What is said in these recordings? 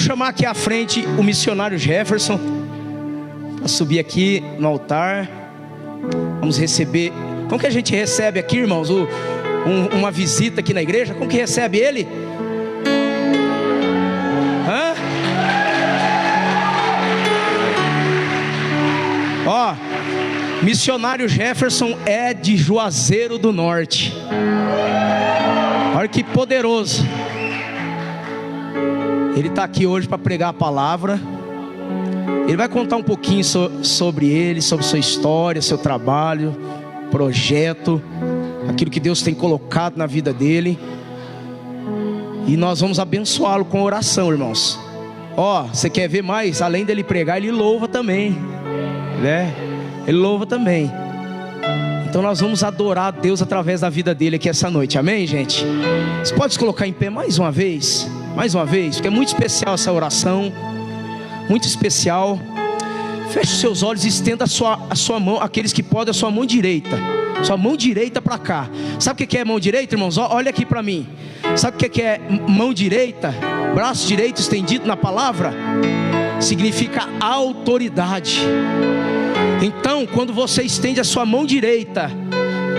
chamar aqui à frente o missionário Jefferson, para subir aqui no altar. Vamos receber. Como que a gente recebe aqui, irmãos, uma visita aqui na igreja? Como que recebe ele? Hã? Ó, missionário Jefferson é de Juazeiro do Norte. Olha que poderoso. Ele está aqui hoje para pregar a palavra. Ele vai contar um pouquinho sobre ele, sobre sua história, seu trabalho, projeto, aquilo que Deus tem colocado na vida dele. E nós vamos abençoá-lo com oração, irmãos. Ó, você quer ver mais? Além dele pregar, ele louva também, né? Ele louva também. Então nós vamos adorar a Deus através da vida dele aqui essa noite, amém, gente? Você pode se colocar em pé mais uma vez? Mais uma vez, porque é muito especial essa oração. Muito especial. Feche os seus olhos e estenda a sua mão, aqueles que podem, a sua mão direita. Sua mão direita para cá. Sabe o que é mão direita, irmãos? Olha aqui para mim. Sabe o que é mão direita? Braço direito estendido na palavra significa autoridade. Então, quando você estende a sua mão direita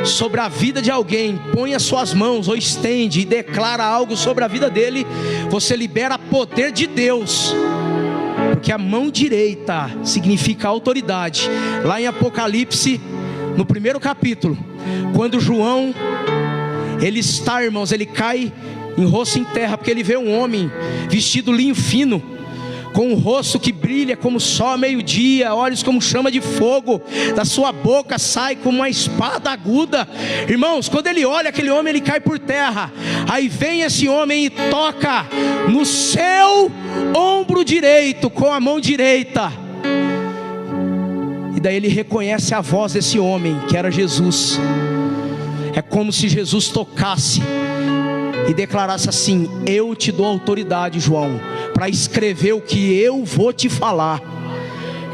sobre a vida de alguém, põe as suas mãos ou estende e declara algo sobre a vida dele, você libera poder de Deus. Porque a mão direita significa autoridade. Lá em Apocalipse, no 1º capítulo, quando João, ele está, irmãos, ele cai em rosto em terra, porque ele vê um homem vestido linho fino, com um rosto que brilha como o sol ao meio-dia, olhos como chama de fogo, da sua boca sai como uma espada aguda. Irmãos, quando ele olha aquele homem, ele cai por terra. Aí vem esse homem e toca no seu ombro direito com a mão direita. E daí ele reconhece a voz desse homem, que era Jesus. É como se Jesus tocasse e declarasse assim: eu te dou autoridade, João, para escrever o que eu vou te falar.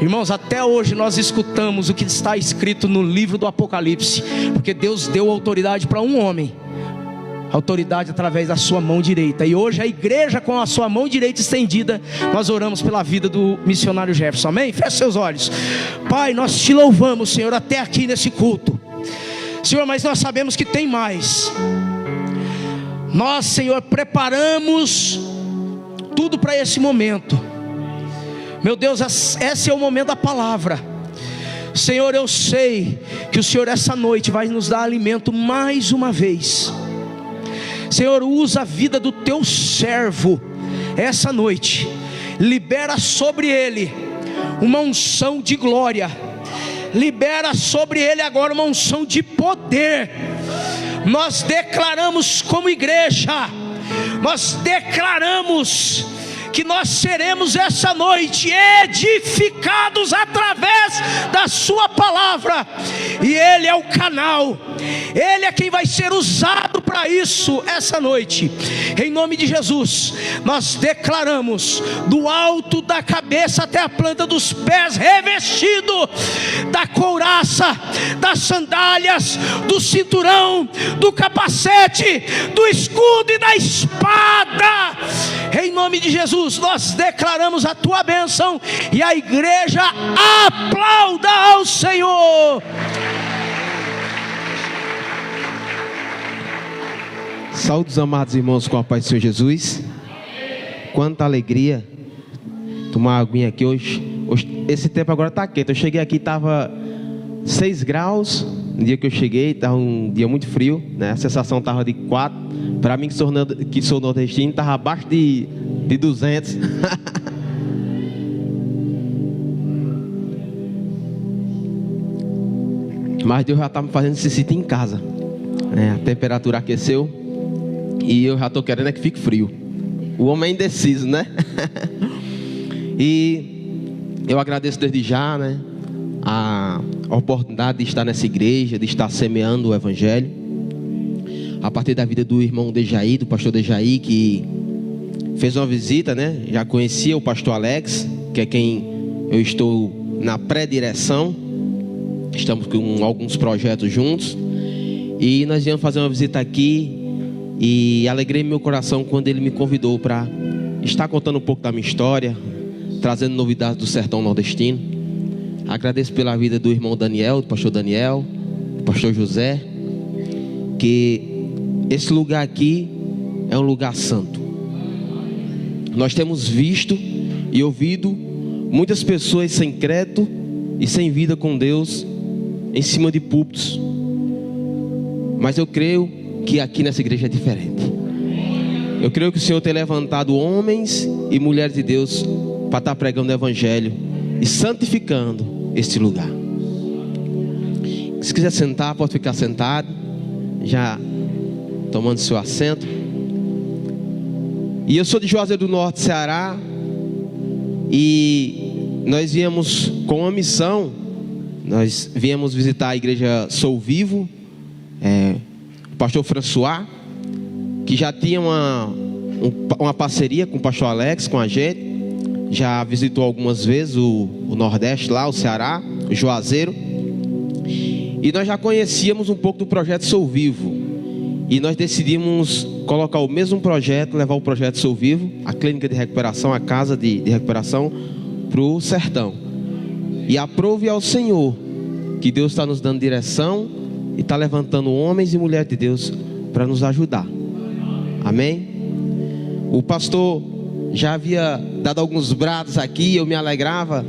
Irmãos, até hoje nós escutamos o que está escrito no livro do Apocalipse, porque Deus deu autoridade para um homem, autoridade através da sua mão direita. E hoje a igreja, com a sua mão direita estendida, nós oramos pela vida do missionário Jefferson, amém? Feche seus olhos. Pai, nós te louvamos, Senhor, até aqui nesse culto, Senhor, mas nós sabemos que tem mais. Nós, Senhor, preparamos tudo para esse momento. Meu Deus, esse é o momento da palavra. Senhor, eu sei que o Senhor essa noite vai nos dar alimento mais uma vez. Senhor, usa a vida do teu servo essa noite. Libera sobre ele uma unção de glória. Libera sobre ele agora uma unção de poder. Nós declaramos como igreja, nós declaramos que nós seremos essa noite edificados através da sua palavra. E Ele é o canal, Ele é quem vai ser usado para isso essa noite. Em nome de Jesus, nós declaramos do alto da cabeça até a planta dos pés, revestido da couraça, das sandálias, do cinturão, do capacete, do escudo e da espada. Em nome de Jesus, nós declaramos a tua bênção, e a igreja aplauda ao Senhor. Saúdos, amados irmãos, com a paz do Senhor Jesus. Quanta alegria tomar uma aguinha aqui hoje. Esse tempo agora está quente. Eu cheguei aqui, estava 6 graus. No dia que eu cheguei, estava um dia muito frio, né? A sensação estava de 4. Para mim, que sou nordestino, estava abaixo de 200. Mas Deus já está me fazendo se sentir em casa, né? A temperatura aqueceu e eu já estou querendo é que fique frio. O homem é indeciso, né? E eu agradeço desde já, né, a oportunidade de estar nessa igreja, de estar semeando o evangelho a partir da vida do irmão Dejaí, do pastor Dejaí, que fez uma visita, né? Já conhecia o pastor Alex, que é quem eu estou na pré-direção. Estamos com alguns projetos juntos e nós íamos fazer uma visita aqui, e alegrei meu coração quando ele me convidou para estar contando um pouco da minha história, trazendo novidades do sertão nordestino. Agradeço pela vida do irmão Daniel, do pastor Daniel, do pastor José, que esse lugar aqui é um lugar santo. Nós temos visto e ouvido muitas pessoas sem crédito e sem vida com Deus em cima de púlpitos, mas eu creio que aqui nessa igreja é diferente. Eu creio que o Senhor tem levantado homens e mulheres de Deus para estar pregando o evangelho e santificando este lugar. Se quiser sentar, pode ficar sentado, já tomando seu assento. E eu sou de Juazeiro do Norte, Ceará, e nós viemos com uma missão. Nós viemos visitar a igreja Sou Vivo, o pastor François, que já tinha uma parceria com o pastor Alex, com a gente. Já visitou algumas vezes o Nordeste lá, o Ceará, o Juazeiro. E nós já conhecíamos um pouco do projeto Sou Vivo. E nós decidimos colocar o mesmo projeto, levar o projeto Sou Vivo, a clínica de recuperação, a casa de recuperação, para o sertão. E aprove ao Senhor que Deus está nos dando direção e está levantando homens e mulheres de Deus para nos ajudar. Amém? O pastor já havia dado alguns brados aqui, eu me alegrava,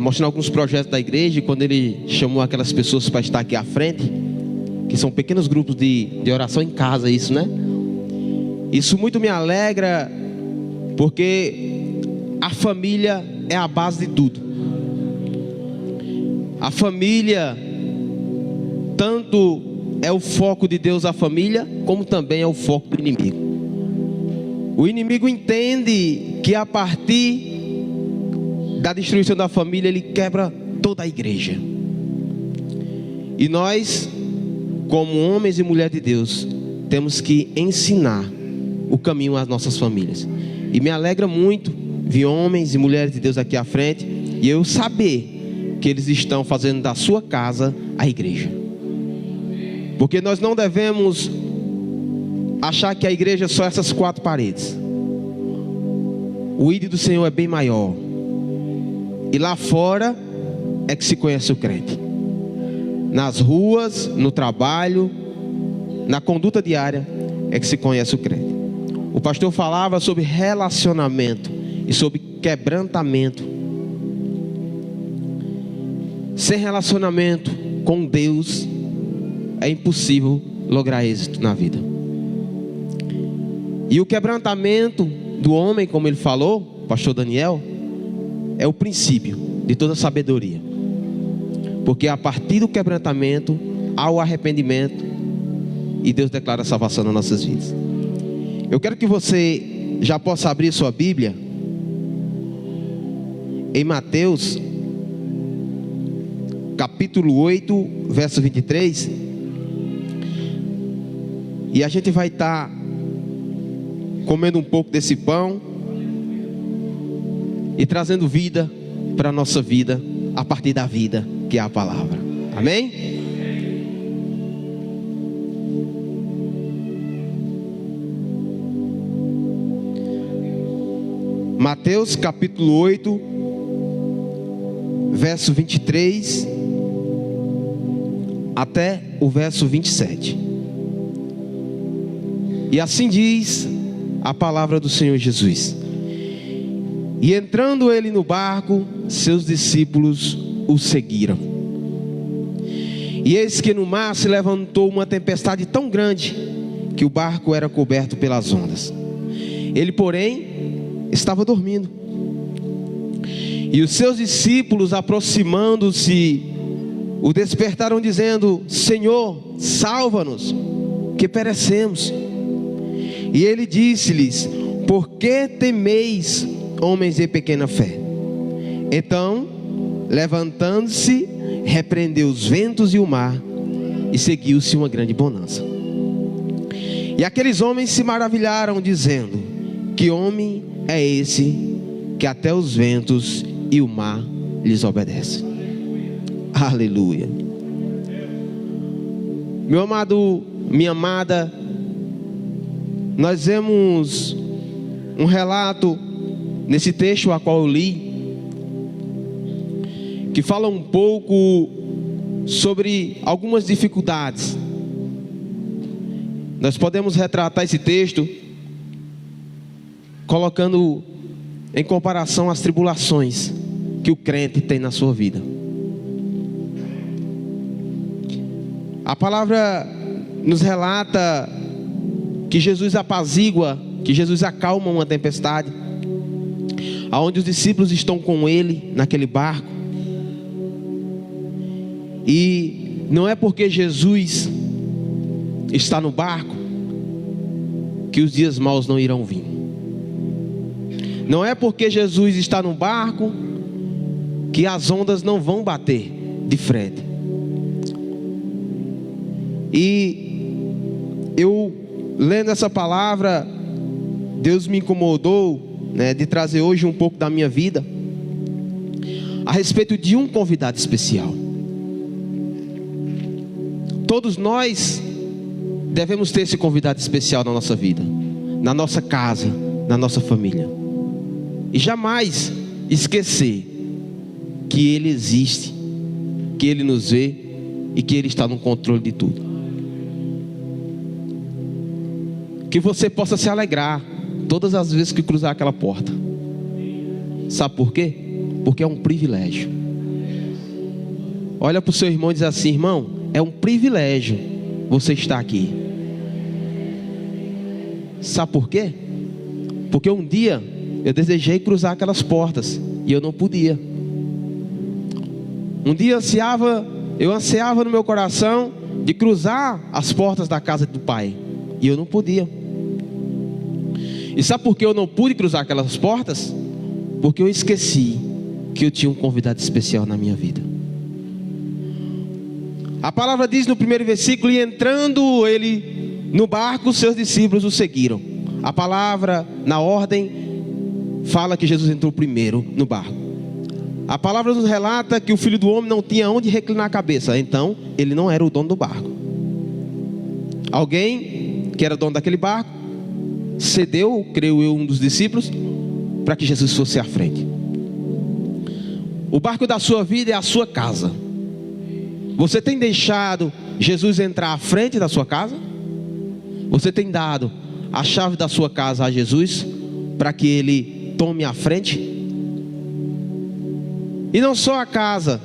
mostrando alguns projetos da igreja. E quando ele chamou aquelas pessoas para estar aqui à frente, que são pequenos grupos de oração em casa, isso, né? Isso muito me alegra, porque a família é a base de tudo. A família, tanto é o foco de Deus a família, como também é o foco do inimigo. O inimigo entende que a partir da destruição da família, ele quebra toda a igreja. E nós, como homens e mulheres de Deus, temos que ensinar o caminho às nossas famílias. E me alegra muito ver homens e mulheres de Deus aqui à frente, e eu saber que eles estão fazendo da sua casa a igreja. Porque nós não devemos achar que a igreja é só essas quatro paredes. O ídolo do Senhor é bem maior. E lá fora é que se conhece o crente. Nas ruas, no trabalho, na conduta diária é que se conhece o crente. O pastor falava sobre relacionamento e sobre quebrantamento. Sem relacionamento com Deus é impossível lograr êxito na vida. E o quebrantamento do homem, como ele falou, pastor Daniel, é o princípio de toda sabedoria. Porque a partir do quebrantamento há o arrependimento e Deus declara a salvação nas nossas vidas. Eu quero que você já possa abrir sua Bíblia em Mateus capítulo 8, verso 23. E a gente vai estar comendo um pouco desse pão e trazendo vida para a nossa vida, a partir da vida que é a palavra. Amém? Mateus capítulo 8, verso 23 até o verso 27. E assim diz a palavra do Senhor Jesus: E entrando ele no barco, seus discípulos o seguiram. E eis que no mar se levantou uma tempestade tão grande que o barco era coberto pelas ondas. Ele, porém, estava dormindo. E os seus discípulos, aproximando-se, o despertaram dizendo: Senhor, salva-nos, que perecemos. E ele disse-lhes: Por que temeis, homens de pequena fé? Então, levantando-se, repreendeu os ventos e o mar, e seguiu-se uma grande bonança. E aqueles homens se maravilharam, dizendo: Que homem é esse, que até os ventos e o mar lhes obedecem? Aleluia. Meu amado, minha amada, nós vemos um relato nesse texto a qual eu li, que fala um pouco sobre algumas dificuldades. Nós podemos retratar esse texto colocando em comparação as tribulações que o crente tem na sua vida. A palavra nos relata que Jesus apazigua, que Jesus acalma uma tempestade, aonde os discípulos estão com ele naquele barco. E não é porque Jesus está no barco que os dias maus não irão vir. Não é porque Jesus está no barco que as ondas não vão bater de frente. E eu, lendo essa palavra, Deus me incomodou, de trazer hoje um pouco da minha vida a respeito de um convidado especial. Todos nós devemos ter esse convidado especial na nossa vida, na nossa casa, na nossa família. E jamais esquecer que Ele existe, que Ele nos vê e que Ele está no controle de tudo. Que você possa se alegrar todas as vezes que cruzar aquela porta. Sabe por quê? Porque é um privilégio. Olha para o seu irmão e diz assim: irmão, é um privilégio você estar aqui. Sabe por quê? Porque um dia eu desejei cruzar aquelas portas e eu não podia. Um dia eu ansiava no meu coração de cruzar as portas da casa do Pai e eu não podia. E sabe por que eu não pude cruzar aquelas portas? Porque eu esqueci que eu tinha um convidado especial na minha vida. A palavra diz no primeiro versículo: e entrando ele no barco, seus discípulos o seguiram. A palavra, na ordem, fala que Jesus entrou primeiro no barco. A palavra nos relata que o Filho do Homem não tinha onde reclinar a cabeça. Então, ele não era o dono do barco. Alguém que era dono daquele barco cedeu, creio eu, um dos discípulos, para que Jesus fosse à frente. O barco da sua vida é a sua casa. Você tem deixado Jesus entrar à frente da sua casa? Você tem dado a chave da sua casa a Jesus para que Ele tome a frente? E não só a casa,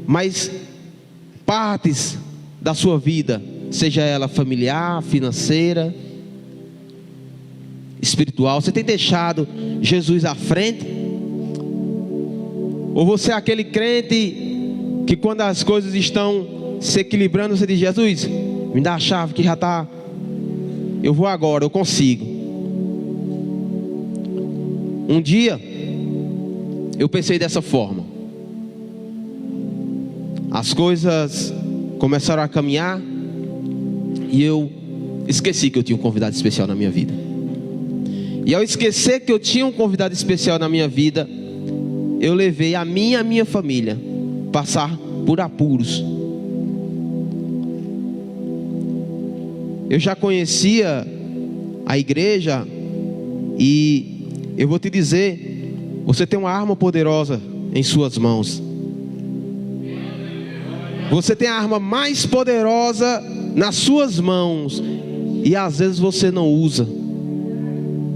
mas partes da sua vida, seja ela familiar, financeira, espiritual. Você tem deixado Jesus à frente? Ou você é aquele crente que quando as coisas estão se equilibrando, você diz: Jesus, me dá a chave que já está, eu vou agora, eu consigo. Um dia eu pensei dessa forma. As coisas começaram a caminhar e eu esqueci que eu tinha um convidado especial na minha vida. E ao esquecer que eu tinha um convidado especial na minha vida, eu levei a minha família passar por apuros. Eu já conhecia a igreja e eu vou te dizer, você tem uma arma poderosa em suas mãos. Você tem a arma mais poderosa nas suas mãos e às vezes você não usa.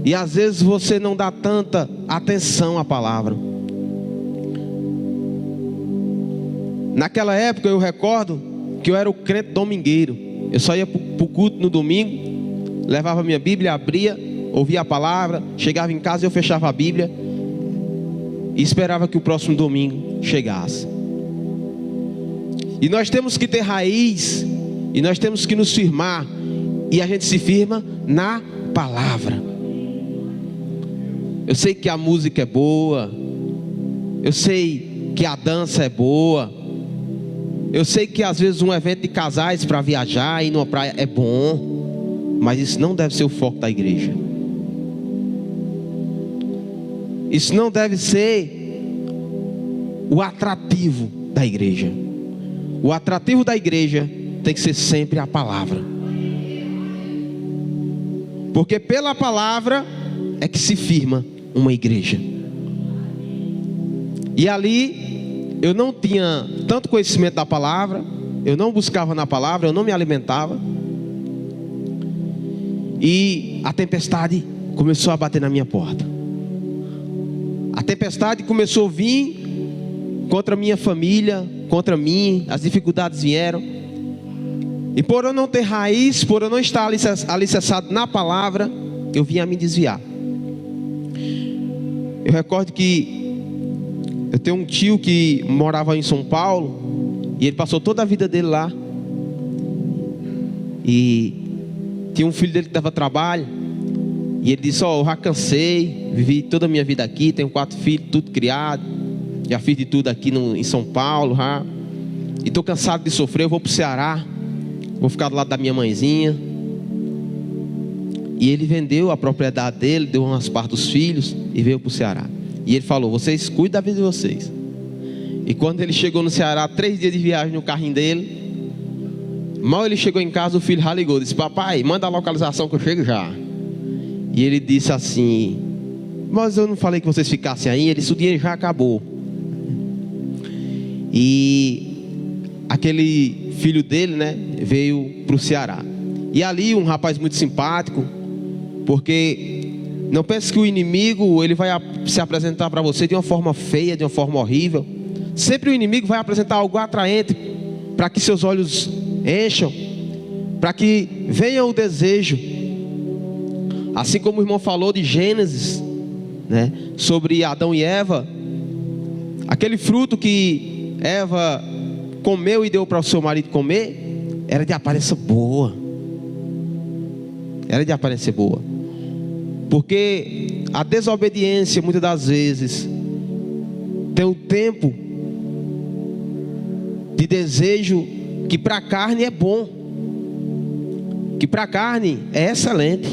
E às vezes você não dá tanta atenção à palavra. Naquela época eu recordo que eu era o crente domingueiro. Eu só ia para o culto no domingo, levava minha Bíblia, abria, ouvia a palavra, chegava em casa e eu fechava a Bíblia e esperava que o próximo domingo chegasse. E nós temos que ter raiz, e nós temos que nos firmar, e a gente se firma na palavra. Eu sei que a música é boa, eu sei que a dança é boa, eu sei que às vezes um evento de casais para viajar e ir numa praia é bom, mas isso não deve ser o foco da igreja. Isso não deve ser o atrativo da igreja. O atrativo da igreja tem que ser sempre a palavra. Porque pela palavra é que se firma uma igreja. E ali eu não tinha tanto conhecimento da palavra, eu não buscava na palavra, eu não me alimentava. E a tempestade começou a bater na minha porta. A tempestade começou a vir contra a minha família, contra mim, as dificuldades vieram. E por eu não ter raiz, por eu não estar alicerçado na palavra, eu vinha a me desviar. Eu recordo que eu tenho um tio que morava em São Paulo, e ele passou toda a vida dele lá. E tinha um filho dele que dava trabalho, e ele disse: eu já cansei, vivi toda a minha vida aqui, tenho 4 filhos, tudo criado, já fiz de tudo aqui em São Paulo, já. E estou cansado de sofrer, eu vou para o Ceará, vou ficar do lado da minha mãezinha. E ele vendeu a propriedade dele, deu umas partes dos filhos e veio para o Ceará. E ele falou: vocês cuidem da vida de vocês. E quando ele chegou no Ceará, 3 dias de viagem no carrinho dele, mal ele chegou em casa, o filho já ligou, disse: papai, manda a localização que eu chego já. E ele disse assim: mas eu não falei que vocês ficassem aí? Ele disse: o dinheiro já acabou. E aquele filho dele, né, veio para o Ceará. E ali um rapaz muito simpático, porque não pense que o inimigo ele vai se apresentar para você de uma forma feia, de uma forma horrível. Sempre o inimigo vai apresentar algo atraente para que seus olhos encham, para que venha o desejo. Assim como o irmão falou de Gênesis, né, sobre Adão e Eva, aquele fruto que Eva comeu e deu para o seu marido comer, era de aparência boa. Era de aparência boa. Porque a desobediência, muitas das vezes, tem um tempo de desejo que para a carne é bom, que para a carne é excelente.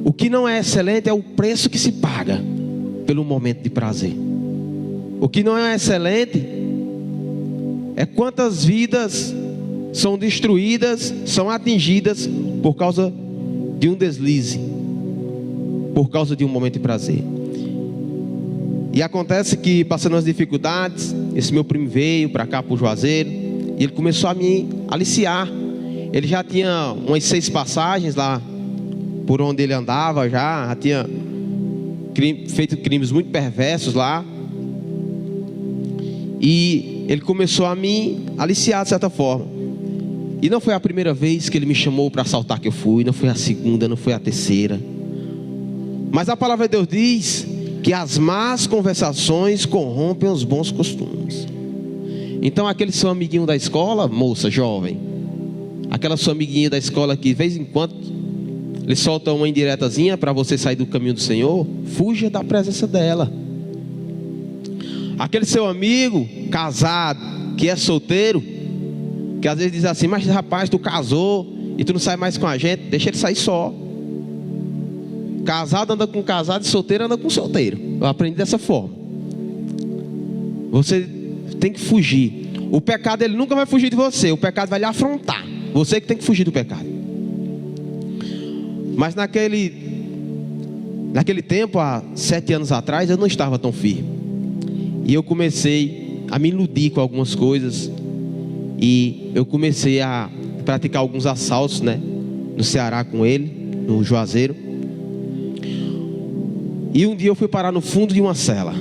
O que não é excelente é o preço que se paga pelo momento de prazer. O que não é excelente é quantas vidas são destruídas, são atingidas por causa de um deslize, por causa de um momento de prazer. E acontece que, passando as dificuldades, esse meu primo veio para cá, para o Juazeiro, e ele começou a me aliciar. Ele já tinha umas 6 passagens lá por onde ele andava, já tinha feito crimes muito perversos lá. E ele começou a me aliciar de certa forma. E não foi a primeira vez que ele me chamou para assaltar que eu fui, não foi a segunda, não foi a terceira. Mas a palavra de Deus diz que as más conversações corrompem os bons costumes. Então aquele seu amiguinho da escola, moça, jovem, aquela sua amiguinha da escola que de vez em quando ele solta uma indiretazinha para você sair do caminho do Senhor, fuja da presença dela. Aquele seu amigo casado, que é solteiro, que às vezes diz assim: mas rapaz, tu casou e tu não sai mais com a gente, deixa ele sair só. Casado anda com casado e solteiro anda com solteiro. Eu aprendi dessa forma. Você tem que fugir. O pecado ele nunca vai fugir de você, o pecado vai lhe afrontar. Você que tem que fugir do pecado. Mas naquele tempo, há 7 anos atrás, eu não estava tão firme. E eu comecei a me iludir com algumas coisas. E eu comecei a praticar alguns assaltos, né, no Ceará com ele, no Juazeiro. E um dia eu fui parar no fundo de uma cela.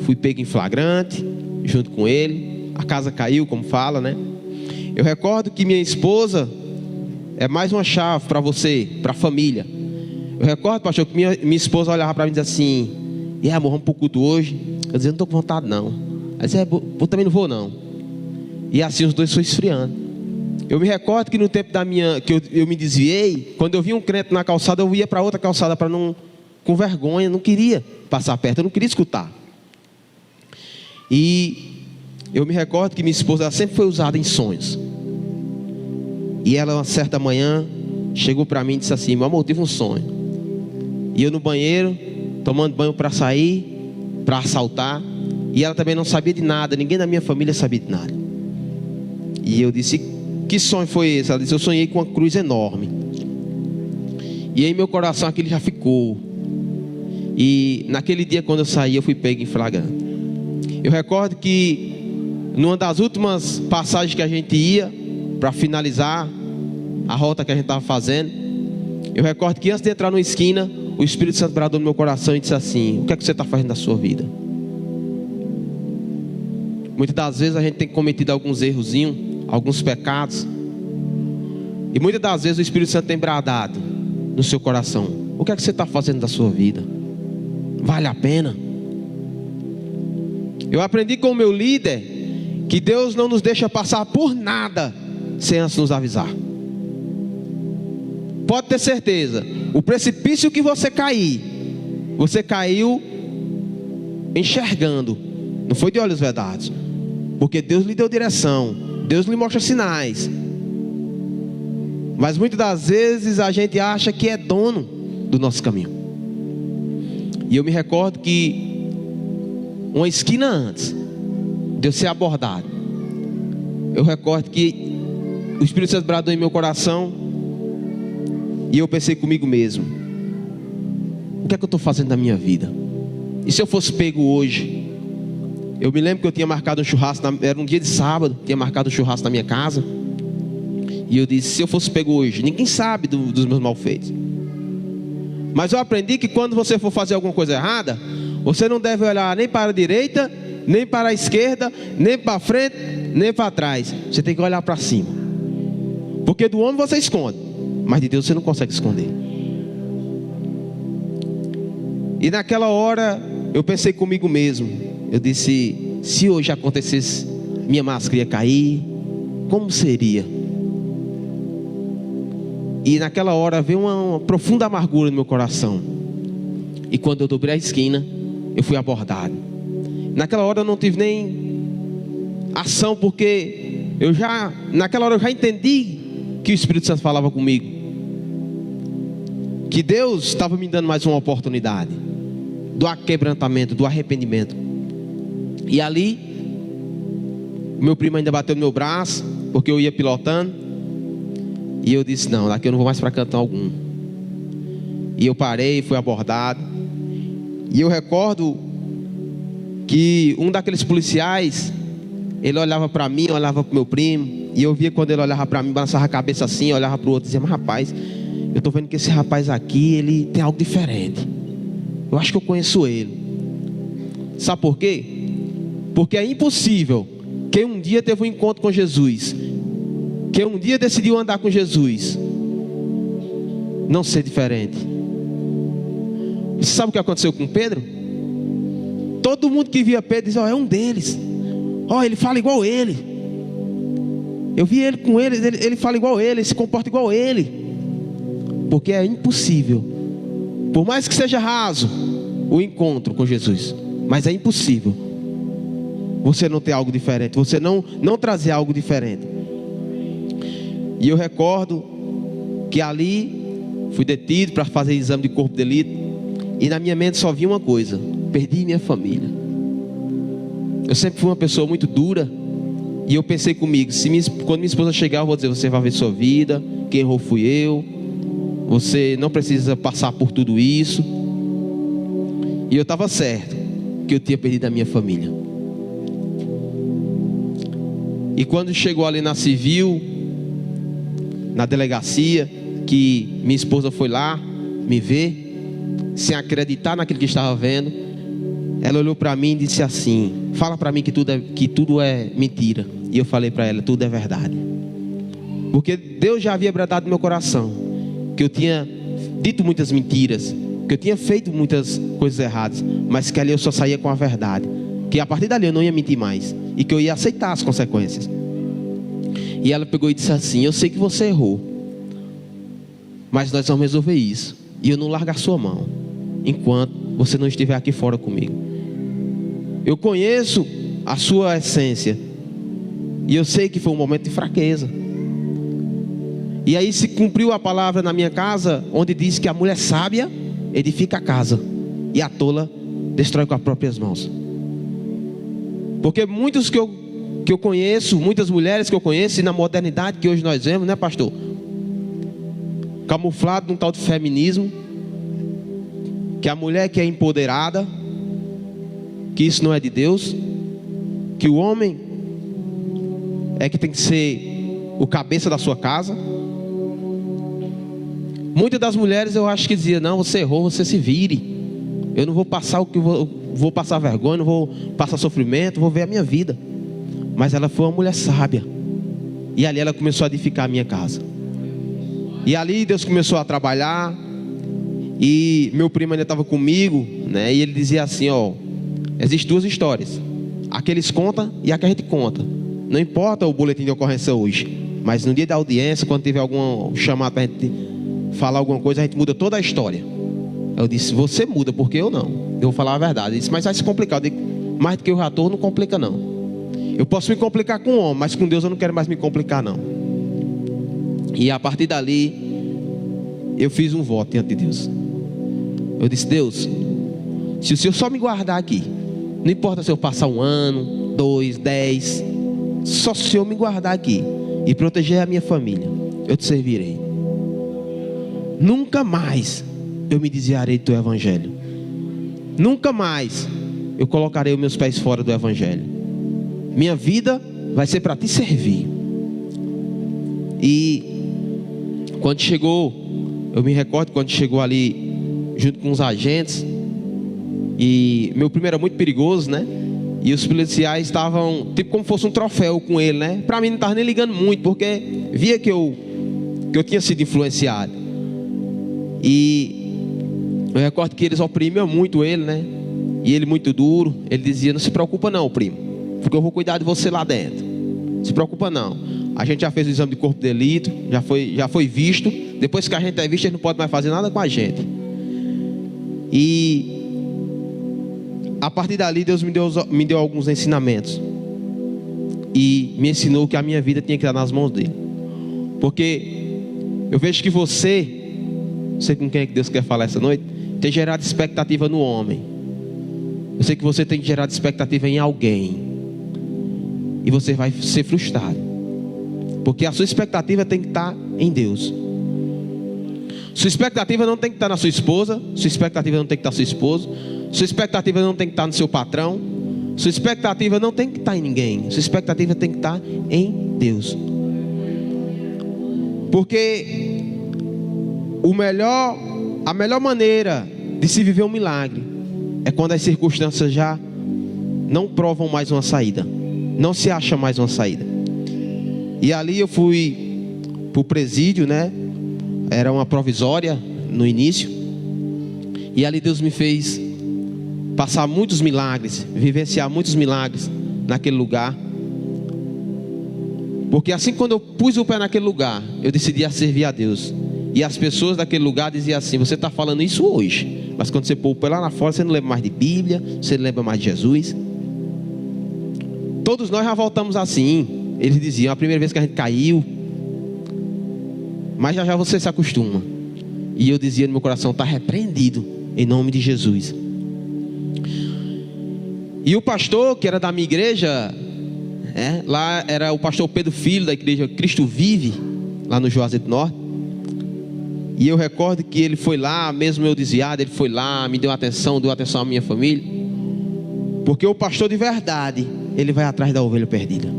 Fui pego em flagrante, junto com ele. A casa caiu, como fala, né? Eu recordo que minha esposa é mais uma chave para você, para a família. Eu recordo, pastor, que minha esposa olhava para mim e dizia assim: e amor, vamos para o culto hoje? Eu dizia: não estou com vontade não. Ela dizia: eu também não vou não. E assim os dois foram esfriando. Eu me recordo que no tempo que eu me desviei, quando eu via um crente na calçada, eu ia para outra calçada para não, com vergonha, não queria passar perto, eu não queria escutar. E eu me recordo que minha esposa sempre foi usada em sonhos. E ela, uma certa manhã, chegou para mim e disse assim: meu amor, eu tive um sonho. E eu no banheiro, tomando banho para sair, para assaltar. E ela também não sabia de nada, ninguém da minha família sabia de nada. E eu disse: que sonho foi esse? Ela disse: eu sonhei com uma cruz enorme. E em meu coração aquilo já ficou. E naquele dia, quando eu saí, eu fui pego em flagrante. Eu recordo que numa das últimas passagens que a gente ia para finalizar a rota que a gente estava fazendo, eu recordo que antes de entrar numa esquina, o Espírito Santo bradou no meu coração e disse assim: o que é que você está fazendo da sua vida? Muitas das vezes a gente tem cometido alguns errozinhos, alguns pecados, e muitas das vezes o Espírito Santo tem bradado no seu coração: o que é que você está fazendo da sua vida? Vale a pena? Eu aprendi com o meu líder que Deus não nos deixa passar por nada sem antes nos avisar. Pode ter certeza, o precipício que você cair, você caiu enxergando, não foi de olhos vedados, porque Deus lhe deu direção, Deus lhe mostra sinais. Mas muitas das vezes a gente acha que é dono do nosso caminho. E eu me recordo que uma esquina antes de eu ser abordado, eu recordo que o Espírito Santo bradou em meu coração, e eu pensei comigo mesmo: o que é que eu estou fazendo na minha vida? E se eu fosse pego hoje? Eu me lembro que eu tinha marcado um churrasco, era um dia de sábado, tinha marcado um churrasco na minha casa. E eu disse: se eu fosse pego hoje, ninguém sabe dos meus malfeitos. Mas eu aprendi que quando você for fazer alguma coisa errada, você não deve olhar nem para a direita, nem para a esquerda, nem para frente, nem para trás. Você tem que olhar para cima. Porque do homem você esconde, mas de Deus você não consegue esconder. E naquela hora eu pensei comigo mesmo. Eu disse: se hoje acontecesse, minha máscara ia cair, como seria? E naquela hora veio uma profunda amargura no meu coração. E quando eu dobrei a esquina, eu fui abordado. Naquela hora eu não tive nem ação, porque naquela hora eu já entendi que o Espírito Santo falava comigo, que Deus estava me dando mais uma oportunidade do aquebrantamento, do arrependimento. E ali, meu primo ainda bateu no meu braço, porque eu ia pilotando. E eu disse: não, daqui eu não vou mais para canto algum. E eu parei, fui abordado. E eu recordo que um daqueles policiais, ele olhava para mim, olhava para o meu primo. E eu via quando ele olhava para mim, balançava a cabeça assim, olhava para o outro e dizia: mas rapaz, eu estou vendo que esse rapaz aqui, ele tem algo diferente. Eu acho que eu conheço ele. Sabe por quê? Porque é impossível quem um dia teve um encontro com Jesus, quem um dia decidiu andar com Jesus, não ser diferente. Você sabe o que aconteceu com Pedro? Todo mundo que via Pedro dizia: é um deles. Ele fala igual ele. Eu vi ele com ele fala igual ele, ele se comporta igual ele. Porque é impossível, por mais que seja raso o encontro com Jesus, mas é impossível você não ter algo diferente, você não trazer algo diferente. E eu recordo que ali fui detido para fazer exame de corpo de delito, e na minha mente só vinha uma coisa: perdi minha família. Eu sempre fui uma pessoa muito dura, e eu pensei comigo: quando minha esposa chegar, eu vou dizer: você vai ver sua vida, quem errou fui eu, você não precisa passar por tudo isso. E eu estava certo que eu tinha perdido a minha família. E quando chegou ali na civil, na delegacia, que minha esposa foi lá me ver, sem acreditar naquilo que estava vendo, ela olhou para mim e disse assim: fala para mim que tudo é mentira. E eu falei para ela: tudo é verdade. Porque Deus já havia bradado no meu coração que eu tinha dito muitas mentiras, que eu tinha feito muitas coisas erradas, mas que ali eu só saía com a verdade, que a partir dali eu não ia mentir mais, e que eu ia aceitar as consequências. E ela pegou e disse assim: eu sei que você errou, mas nós vamos resolver isso, e eu não largo a sua mão enquanto você não estiver aqui fora comigo. Eu conheço a sua essência, e eu sei que foi um momento de fraqueza. E aí se cumpriu a palavra na minha casa, onde diz que a mulher sábia edifica a casa, e a tola destrói com as próprias mãos. Porque muitos que eu conheço, muitas mulheres que eu conheço, e na modernidade que hoje nós vemos, né, pastor? camuflado num tal de feminismo, que a mulher que é empoderada, que isso não é de Deus, que o homem é que tem que ser o cabeça da sua casa. Muitas das mulheres eu acho que diziam: não, você errou, você se vire, eu não vou passar o que vou passar vergonha, não vou passar sofrimento, vou ver a minha vida. Mas ela foi uma mulher sábia, e ali ela começou a edificar a minha casa. E ali Deus começou a trabalhar. E meu primo ainda estava comigo, né? E ele dizia assim: ó, existem duas histórias, a que eles contam e a que a gente conta. Não importa o boletim de ocorrência hoje, mas no dia da audiência, quando tiver algum chamado para a gente falar alguma coisa, a gente muda toda a história. Eu disse: você muda, porque eu não. Eu vou falar a verdade. Ele disse: mas vai se complicar. Eu digo: mais do que o ator, não complica não. Eu posso me complicar com o homem, mas com Deus eu não quero mais me complicar não. E a partir dali, eu fiz um voto diante de Deus. Eu disse: Deus, se o Senhor só me guardar aqui, não importa se eu passar 1 ano, 2, 10, só se o Senhor me guardar aqui e proteger a minha família, eu te servirei. Nunca mais eu me desviarei do teu evangelho. Nunca mais eu colocarei os meus pés fora do evangelho. Minha vida vai ser para te servir. E quando chegou, eu me recordo quando chegou ali junto com os agentes, e meu primo era muito perigoso, né? E os policiais estavam tipo como fosse um troféu com ele, né? Para mim não estava nem ligando muito, porque via que eu tinha sido influenciado. E eu recordo que eles oprimiam muito ele, né? E ele muito duro. Ele dizia: não se preocupa não, primo, porque eu vou cuidar de você lá dentro. Não se preocupa não. A gente já fez o exame de corpo de delito, já foi visto. Depois que a gente é visto, ele não pode mais fazer nada com a gente. E a partir dali Deus me deu alguns ensinamentos. E me ensinou que a minha vida tinha que estar nas mãos dele. Porque eu vejo que você, não sei com quem é que Deus quer falar essa noite, tem gerado expectativa no homem. Eu sei que você tem gerado expectativa em alguém, e você vai ser frustrado, porque a sua expectativa tem que estar em Deus. Sua expectativa não tem que estar na sua esposa, sua expectativa não tem que estar no seu esposo, sua expectativa não tem que estar no seu patrão, sua expectativa não tem que estar em ninguém, sua expectativa tem que estar em Deus. Porque a melhor maneira de se viver um milagre é quando as circunstâncias já não provam mais uma saída, não se acha mais uma saída. E ali eu fui para o presídio, né? Era uma provisória no início. E ali Deus me fez passar muitos milagres, vivenciar muitos milagres naquele lugar. Porque assim, quando eu pus o pé naquele lugar, eu decidi a servir a Deus. E as pessoas daquele lugar diziam assim: você está falando isso hoje, mas quando você pôr o pé lá na fora, você não lembra mais de Bíblia, você não lembra mais de Jesus. Todos nós já voltamos assim. Eles diziam: a primeira vez que a gente caiu, mas já você se acostuma. E eu dizia no meu coração: está repreendido em nome de Jesus. E o pastor que era da minha igreja, lá era o pastor Pedro Filho, da igreja Cristo Vive, lá no Juazeiro do Norte. E eu recordo que ele foi lá, mesmo eu desviado, ele foi lá, me deu atenção à minha família. Porque o pastor de verdade, ele vai atrás da ovelha perdida.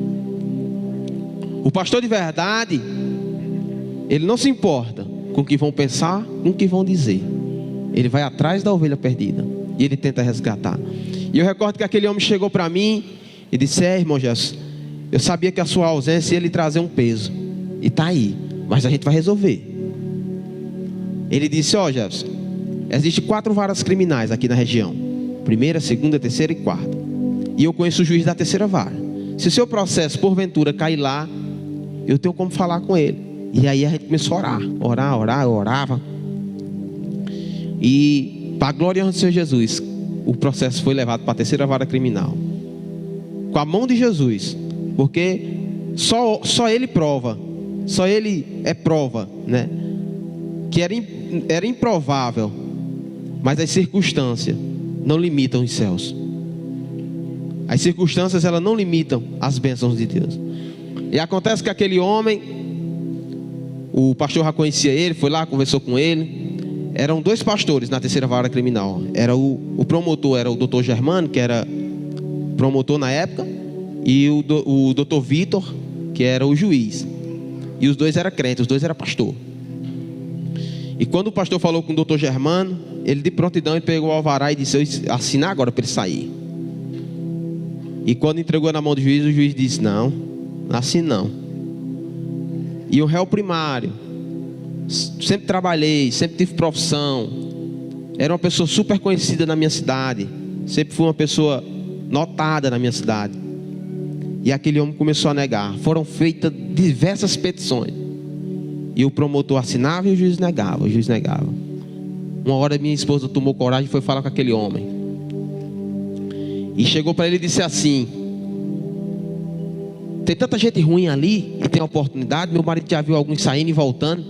O pastor de verdade, ele não se importa com o que vão pensar, com o que vão dizer. Ele vai atrás da ovelha perdida e ele tenta resgatar. E eu recordo que aquele homem chegou para mim e disse: irmão Jesus, eu sabia que a sua ausência ia lhe trazer um peso, e está aí, mas a gente vai resolver. Ele disse: Jesus, existem 4 varas criminais aqui na região: 1ª, 2ª, 3ª e 4ª. E eu conheço o juiz da 3ª vara. Se o seu processo porventura cair lá, eu tenho como falar com ele. E aí a gente começou a orar, eu orava. E para a glória do Senhor Jesus, o processo foi levado para a 3ª vara criminal, com a mão de Jesus. Porque só ele prova, só ele é prova, né? Que era improvável, mas as circunstâncias não limitam os céus. As circunstâncias, elas não limitam as bênçãos de Deus. E acontece que aquele homem, O pastor já conhecia ele, foi lá, conversou com ele. Eram 2 pastores na terceira vara criminal. Era o promotor, era o doutor Germano, que era promotor na época, e o doutor Vitor, que era o juiz. E os 2 eram crentes, os 2 eram pastor. E quando o pastor falou com o doutor Germano, ele de prontidão ele pegou o alvará e disse: assinar agora para ele sair. E quando entregou na mão do juiz, o juiz disse: não, assim não. E o réu primário, sempre trabalhei, sempre tive profissão, era uma pessoa super conhecida na minha cidade, sempre fui uma pessoa notada na minha cidade. E aquele homem começou a negar. Foram feitas diversas petições, e o promotor assinava e o juiz negava. Uma hora minha esposa tomou coragem e foi falar com aquele homem, e chegou para ele e disse assim: tem tanta gente ruim ali e tem oportunidade. Meu marido já viu alguns saindo e voltando,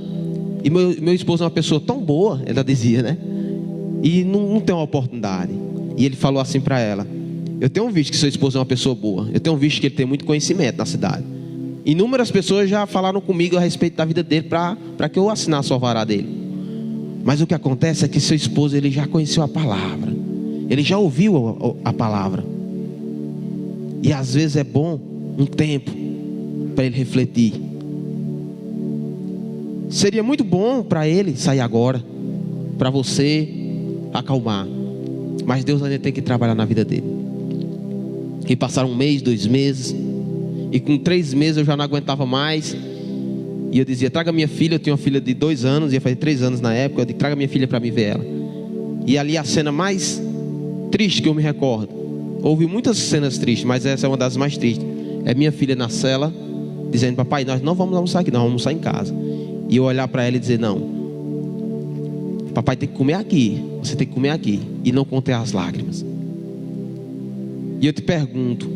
e meu esposo é uma pessoa tão boa, ela dizia, né? E não tem uma oportunidade. E ele falou assim para ela: eu tenho visto que seu esposo é uma pessoa boa, eu tenho visto que ele tem muito conhecimento na cidade. Inúmeras pessoas já falaram comigo a respeito da vida dele para que eu assinasse o alvará dele. Mas o que acontece é que seu esposo, ele já conheceu a palavra, ele já ouviu a palavra, e às vezes é bom um tempo para ele refletir. Seria muito bom para ele sair agora, para você acalmar, mas Deus ainda tem que trabalhar na vida dele. E passaram 1 mês, 2 meses, e com 3 meses eu já não aguentava mais. E eu dizia: traga minha filha. Eu tinha uma filha de 2 anos, ia fazer 3 anos na época. Eu disse: traga minha filha para me ver ela. E ali a cena mais triste que eu me recordo, houve muitas cenas tristes, mas essa é uma das mais tristes. É minha filha na cela dizendo: papai, nós não vamos almoçar aqui, nós vamos almoçar em casa. E eu olhar para ela e dizer: não, papai tem que comer aqui, você tem que comer aqui. E não conter as lágrimas. E eu te pergunto: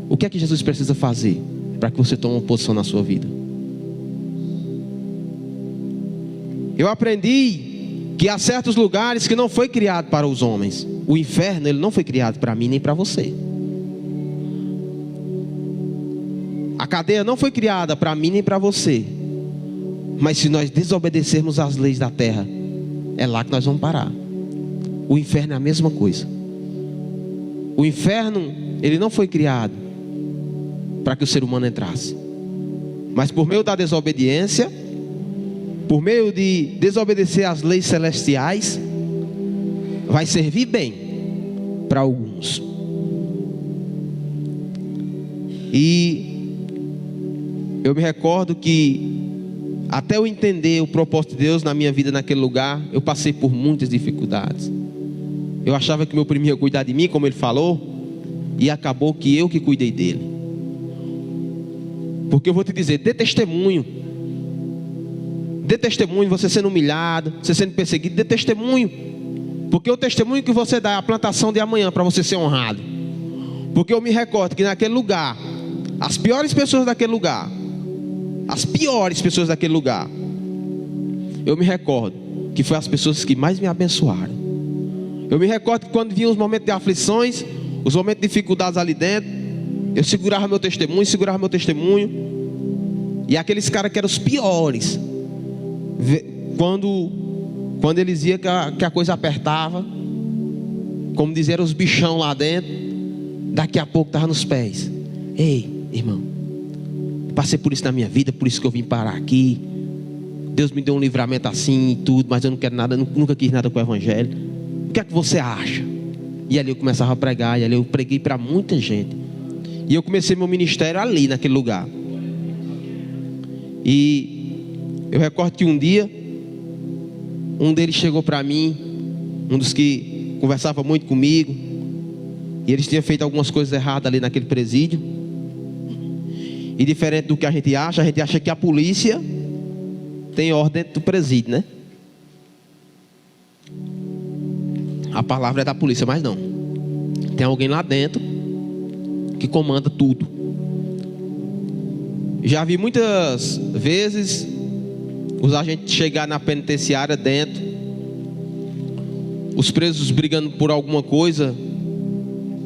o que é que Jesus precisa fazer para que você tome uma posição na sua vida? Eu aprendi que há certos lugares que não foi criado para os homens. O inferno, ele não foi criado para mim nem para você. A cadeia não foi criada para mim nem para você. Mas se nós desobedecermos às leis da terra, é lá que nós vamos parar. O inferno é a mesma coisa. O inferno, ele não foi criado para que o ser humano entrasse, mas por meio da desobediência, por meio de desobedecer às leis celestiais, vai servir bem para alguns. E eu me recordo que até eu entender o propósito de Deus na minha vida naquele lugar, eu passei por muitas dificuldades. Eu achava que meu primo ia cuidar de mim, como ele falou, e acabou que eu que cuidei dele. Porque eu vou te dizer, dê testemunho, você sendo humilhado, você sendo perseguido, dê testemunho. Porque o testemunho que você dá é a plantação de amanhã para você ser honrado. Porque eu me recordo que naquele lugar, as piores pessoas daquele lugar, eu me recordo que foi as pessoas que mais me abençoaram. Eu me recordo que quando vinham os momentos de aflições, os momentos de dificuldades ali dentro, eu segurava meu testemunho, e aqueles caras que eram os piores, quando eles iam que a coisa apertava, como dizer, eram os bichão lá dentro, daqui a pouco estava nos pés. Ei, irmão, passei por isso na minha vida, por isso que eu vim parar aqui. Deus me deu um livramento assim e tudo, mas eu não quero nada, nunca quis nada com o evangelho. O que é que você acha? E ali eu começava a pregar, e ali eu preguei para muita gente. E eu comecei meu ministério ali naquele lugar. E eu recordo que um dia, um deles chegou para mim, um dos que conversava muito comigo, e eles tinham feito algumas coisas erradas ali naquele presídio. E diferente do que a gente acha que a polícia tem ordem dentro do presídio, né? A palavra é da polícia, mas não. Tem alguém lá dentro que comanda tudo. Já vi muitas vezes os agentes chegar na penitenciária dentro, os presos brigando por alguma coisa,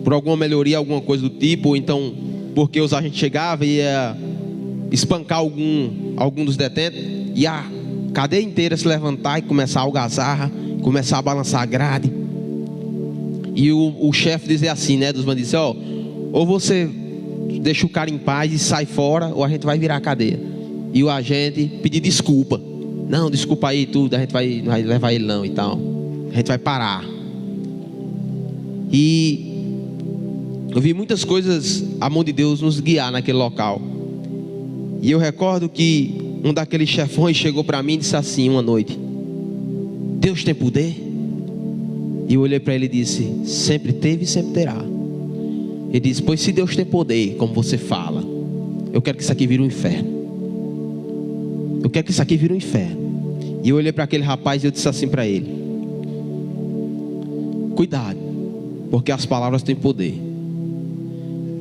por alguma melhoria, alguma coisa do tipo, ou então porque os agentes chegavam e ia espancar algum dos detentos. e a cadeia inteira se levantar e começar a algazarra, começar a balançar a grade. E o chefe dizer assim, né, dos bandidos, ó, ou você deixa o cara em paz e sai fora, ou a gente vai virar a cadeia. E o agente pedir desculpa. Não, desculpa aí tudo, a gente não vai levar ele não e tal. A gente vai parar. E eu vi muitas coisas, a mão de Deus nos guiar naquele local. E eu recordo que um daqueles chefões chegou para mim e disse assim uma noite: Deus tem poder? E eu olhei para ele e disse: sempre teve e sempre terá. Ele disse: pois se Deus tem poder, como você fala, eu quero que isso aqui vire um inferno. Eu quero que isso aqui vire um inferno. E eu olhei para aquele rapaz e eu disse assim para ele: cuidado, porque as palavras têm poder.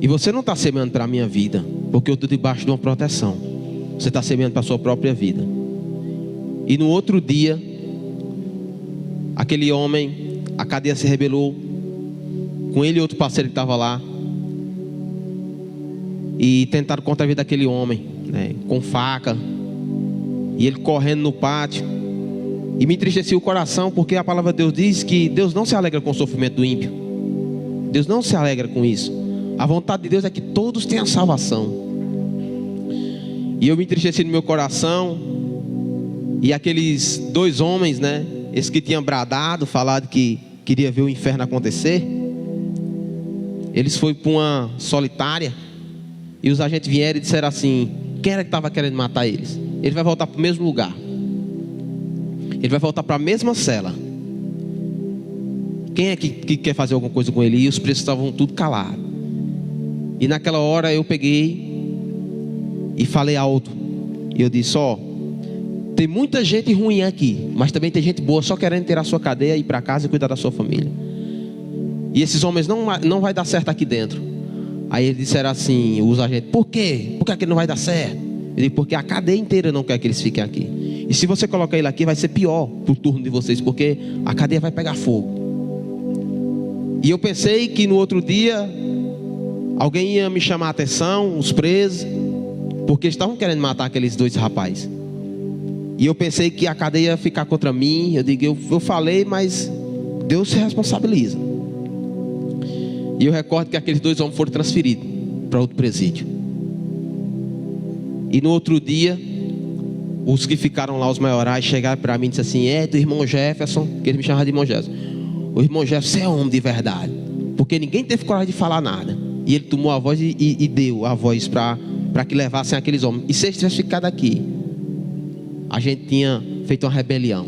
E você não está semeando para a minha vida, porque eu estou debaixo de uma proteção. Você está semeando para a sua própria vida. E no outro dia, aquele homem, a cadeia se rebelou, com ele e outro parceiro que estava lá, e tentaram contra a vida daquele homem, né, com faca, e ele correndo no pátio. E me entristeceu o coração, porque a palavra de Deus diz que Deus não se alegra com o sofrimento do ímpio. Deus não se alegra com isso. A vontade de Deus é que todos tenham salvação. E eu me entristeci no meu coração. E aqueles dois homens, né, esse que tinha bradado, falado que queria ver o inferno acontecer, eles foram para uma solitária. E os agentes vieram e disseram assim: quem era que estava querendo matar eles? Ele vai voltar para o mesmo lugar. Ele vai voltar para a mesma cela. Quem é que quer fazer alguma coisa com ele? E os presos estavam tudo calados. E naquela hora eu peguei e falei alto. E eu disse: ó, tem muita gente ruim aqui, mas também tem gente boa só querendo ter a sua cadeia, ir para casa e cuidar da sua família. E esses homens não vai dar certo aqui dentro. Aí eles disseram assim, os agentes: por quê? Por que aqui não vai dar certo? Eu disse: porque a cadeia inteira não quer que eles fiquem aqui. E se você colocar ele aqui, vai ser pior pro turno de vocês, porque a cadeia vai pegar fogo. E eu pensei que no outro dia alguém ia me chamar a atenção, os presos, porque estavam querendo matar aqueles dois rapazes. E eu pensei que a cadeia ia ficar contra mim. Eu digo: eu falei, mas Deus se responsabiliza. E eu recordo que aqueles dois homens foram transferidos para outro presídio. E no outro dia, os que ficaram lá, os maiorais, chegaram para mim e disseram assim: é do irmão Jefferson, que eles me chamavam de irmão Jefferson. O irmão Jefferson é homem de verdade, porque ninguém teve coragem de falar nada. E ele tomou a voz e deu a voz para que levassem aqueles homens. E se eles tivessem ficado aqui, a gente tinha feito uma rebelião.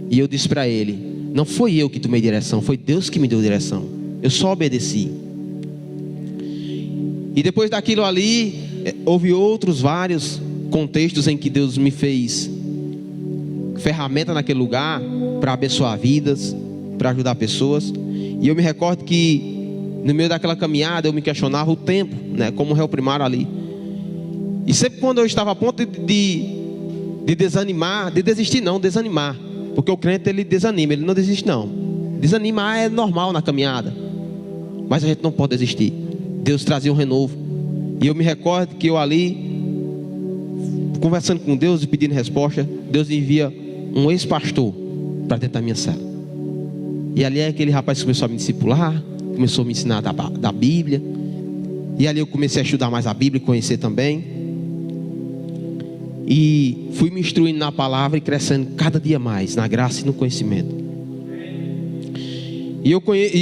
E eu disse para ele: não foi eu que tomei direção, foi Deus que me deu direção. Eu só obedeci. E depois daquilo ali, houve outros vários contextos em que Deus me fez ferramenta naquele lugar para abençoar vidas, para ajudar pessoas. E eu me recordo que no meio daquela caminhada eu me questionava o tempo, né, como réu primário ali. E sempre quando eu estava a ponto de desanimar, de desistir não, desanimar, porque o crente ele desanima, ele não desiste não. Desanimar é normal na caminhada, mas a gente não pode desistir. Deus trazia um renovo. E eu me recordo que eu ali, conversando com Deus e pedindo resposta, Deus envia um ex-pastor para dentro da minha cela. E ali é aquele rapaz que começou a me discipular, começou a me ensinar da Bíblia. E ali eu comecei a estudar mais a Bíblia e conhecer também. E fui me instruindo na palavra e crescendo cada dia mais na graça e no conhecimento. E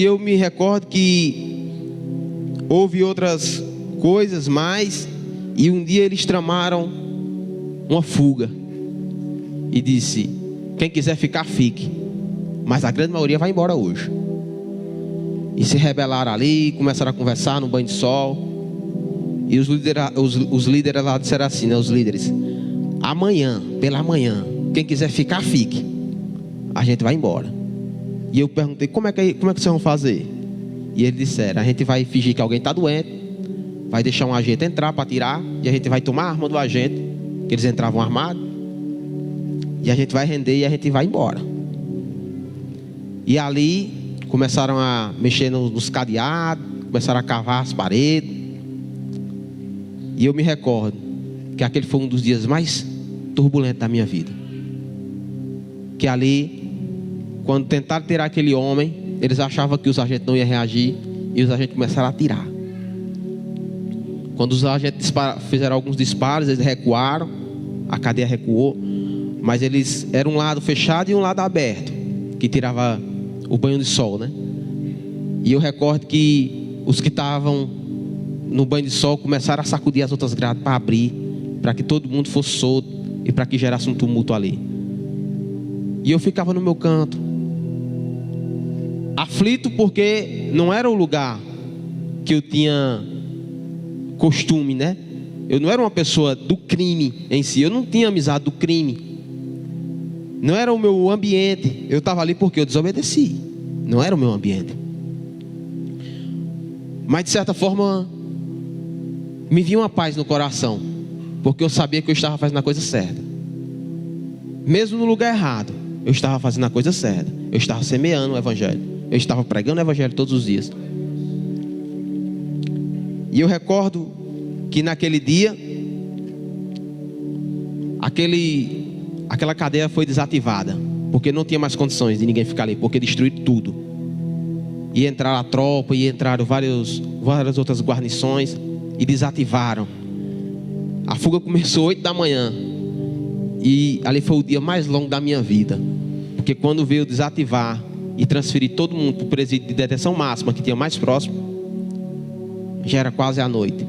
eu me recordo que houve outras coisas mais. E um dia eles tramaram uma fuga. E disse: quem quiser ficar, fique, mas a grande maioria vai embora hoje. E se rebelaram ali, começaram a conversar no banho de sol. E os líderes lá disseram assim, né, os líderes: amanhã, pela manhã, quem quiser ficar, fique, a gente vai embora. E eu perguntei: como é que vocês vão fazer? E eles disseram: a gente vai fingir que alguém está doente, vai deixar um agente entrar para tirar, e a gente vai tomar a arma do agente, que eles entravam armados, e a gente vai render e a gente vai embora. E ali começaram a mexer nos cadeados, começaram a cavar as paredes. E eu me recordo que aquele foi um dos dias mais turbulento da minha vida. Que ali, quando tentaram tirar aquele homem, eles achavam que os agentes não iam reagir, e os agentes começaram a atirar. Quando os agentes fizeram alguns disparos, eles recuaram, a cadeia recuou, mas eles eram um lado fechado e um lado aberto, que tirava o banho de sol, né? E eu recordo que os que estavam no banho de sol começaram a sacudir as outras grades para abrir, para que todo mundo fosse solto e para que gerasse um tumulto ali. E eu ficava no meu canto, aflito, porque não era o lugar que eu tinha costume, né? Eu não era uma pessoa do crime em si, eu não tinha amizade do crime, não era o meu ambiente. Eu estava ali porque eu desobedeci, não era o meu ambiente. Mas de certa forma me vinha uma paz no coração, porque eu sabia que eu estava fazendo a coisa certa. Mesmo no lugar errado, eu estava fazendo a coisa certa. Eu estava semeando o evangelho, eu estava pregando o evangelho todos os dias. E eu recordo que naquele dia, aquela cadeia foi desativada, porque não tinha mais condições de ninguém ficar ali, porque destruíram tudo. E entraram a tropa, e entraram várias outras guarnições, e desativaram. A fuga começou 8 da manhã, e ali foi o dia mais longo da minha vida, porque quando veio desativar e transferir todo mundo para o presídio de detenção máxima, que tinha mais próximo, já era quase a noite.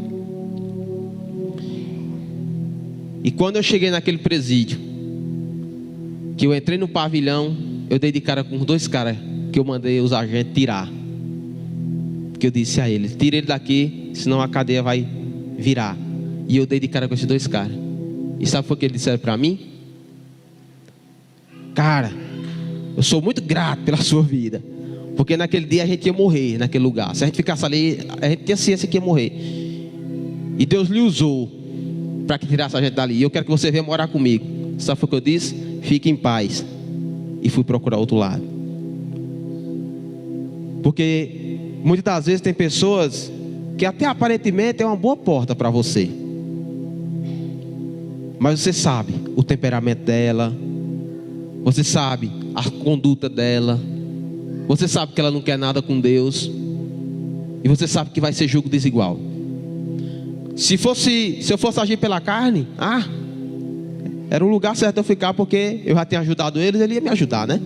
E quando eu cheguei naquele presídio, que eu entrei no pavilhão, eu dei de cara com 2 caras que eu mandei os agentes tirar. Que eu disse a eles: tira ele daqui, senão a cadeia vai virar. E eu dei de cara com esses 2 caras. E sabe o que eles disseram para mim? Cara, eu sou muito grato pela sua vida, porque naquele dia a gente ia morrer naquele lugar. Se a gente ficasse ali, a gente tinha ciência que ia morrer. E Deus lhe usou para que tirasse a gente dali. E eu quero que você venha morar comigo. Sabe o que eu disse? Fique em paz. E fui procurar outro lado. Porque muitas das vezes tem pessoas que até aparentemente é uma boa porta para você, mas você sabe o temperamento dela, você sabe a conduta dela, você sabe que ela não quer nada com Deus, e você sabe que vai ser julgo desigual. Se eu fosse agir pela carne, era o lugar certo de eu ficar, porque eu já tinha ajudado eles, ele ia me ajudar, né?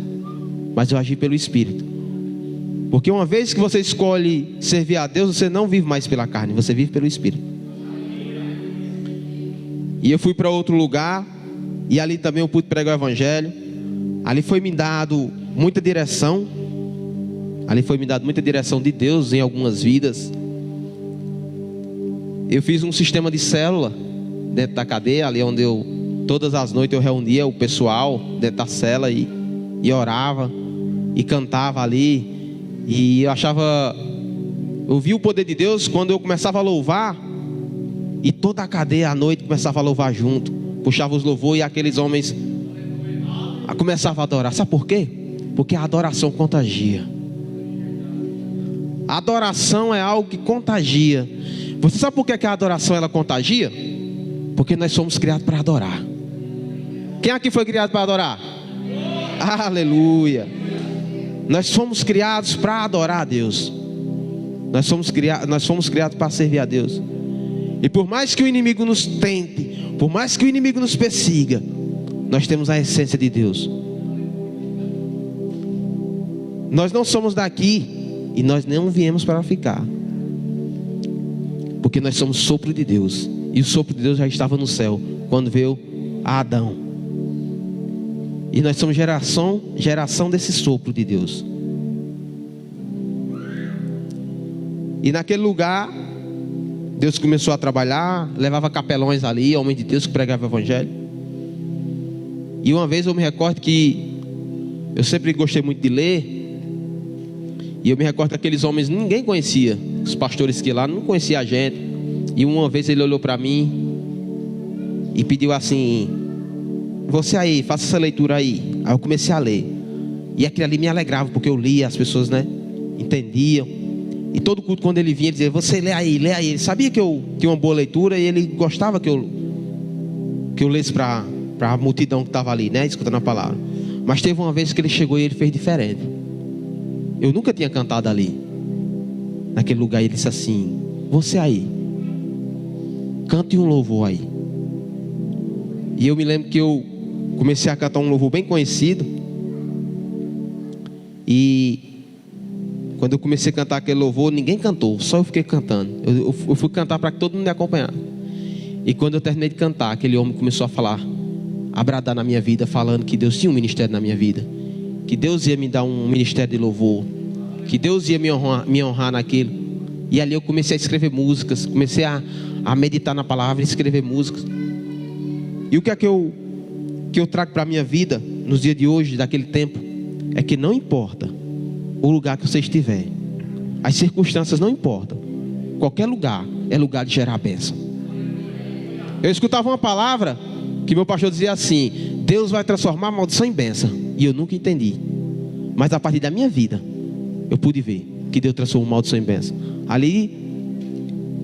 Mas eu agi pelo Espírito, porque uma vez que você escolhe servir a Deus, você não vive mais pela carne, você vive pelo Espírito. E eu fui para outro lugar, e ali também eu pude pregar o evangelho. Ali foi me dado muita direção, de Deus em algumas vidas. Eu fiz um sistema de célula dentro da cadeia, ali onde todas as noites eu reunia o pessoal dentro da cela e orava e cantava ali. E eu vi o poder de Deus quando eu começava a louvar, e toda a cadeia à noite começava a louvar junto, puxava os louvores, e aqueles homens começavam a adorar. Sabe por quê? Porque a adoração contagia. A adoração é algo que contagia. Você sabe por que a adoração ela contagia? Porque nós somos criados para adorar. Quem aqui foi criado para adorar? Aleluia. Nós fomos criados para adorar a Deus. Nós fomos criados para servir a Deus. E por mais que o inimigo nos tente, por mais que o inimigo nos persiga, nós temos a essência de Deus. Nós não somos daqui, e nós não viemos para ficar, porque nós somos sopro de Deus. E o sopro de Deus já estava no céu quando veio Adão. E nós somos geração desse sopro de Deus. E naquele lugar, Deus começou a trabalhar, levava capelões ali, homem de Deus que pregava o evangelho. E uma vez eu me recordo que eu sempre gostei muito de ler, e eu me recordo que aqueles homens ninguém conhecia, os pastores que lá não conheciam a gente. E uma vez ele olhou para mim e pediu assim: você aí, faça essa leitura aí. Aí eu comecei a ler, e aquilo ali me alegrava, porque eu lia, as pessoas, né, entendiam. E todo culto, quando ele vinha, ele dizia: você lê aí, lê aí. Ele sabia que eu tinha uma boa leitura, e ele gostava que eu lesse para para a multidão que estava ali, né, escutando a palavra. Mas teve uma vez que ele chegou e ele fez diferente. Eu nunca tinha cantado ali, naquele lugar. Ele disse assim: você aí, cante um louvor aí. E eu me lembro que eu comecei a cantar um louvor bem conhecido. E quando eu comecei a cantar aquele louvor, ninguém cantou, só eu fiquei cantando. Eu fui cantar para que todo mundo me acompanhasse. E quando eu terminei de cantar, aquele homem começou a falar, a bradar na minha vida, falando que Deus tinha um ministério na minha vida, que Deus ia me dar um ministério de louvor, que Deus ia me honrar naquilo. E ali eu comecei a escrever músicas, comecei a meditar na palavra e escrever músicas. E o que é que eu trago para a minha vida nos dias de hoje, daquele tempo, é que não importa o lugar que você estiver, as circunstâncias não importam, qualquer lugar é lugar de gerar bênção. Eu escutava uma palavra que meu pastor dizia assim: Deus vai transformar a maldição em bênção. E eu nunca entendi, mas a partir da minha vida eu pude ver que Deus transformou a maldição em bênção. Ali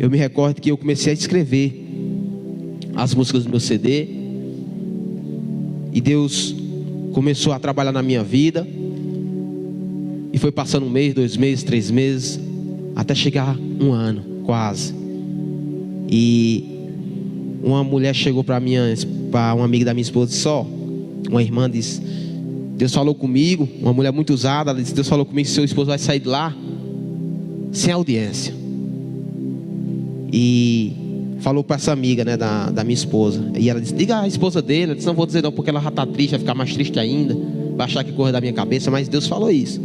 eu me recordo que eu comecei a escrever as músicas do meu CD, e Deus começou a trabalhar na minha vida. E foi passando 1 mês, 2 meses, 3 meses, até chegar 1 ano, quase. E uma mulher chegou para uma amiga da minha esposa, só uma irmã, disse: Deus falou comigo. Uma mulher muito usada, ela disse: Deus falou comigo que seu esposo vai sair de lá sem audiência. E falou para essa amiga, né, da minha esposa. E ela disse: diga à esposa dele. Ela disse: não vou dizer não, porque ela já está triste, vai ficar mais triste ainda, vai achar que corre da minha cabeça. Mas Deus falou isso.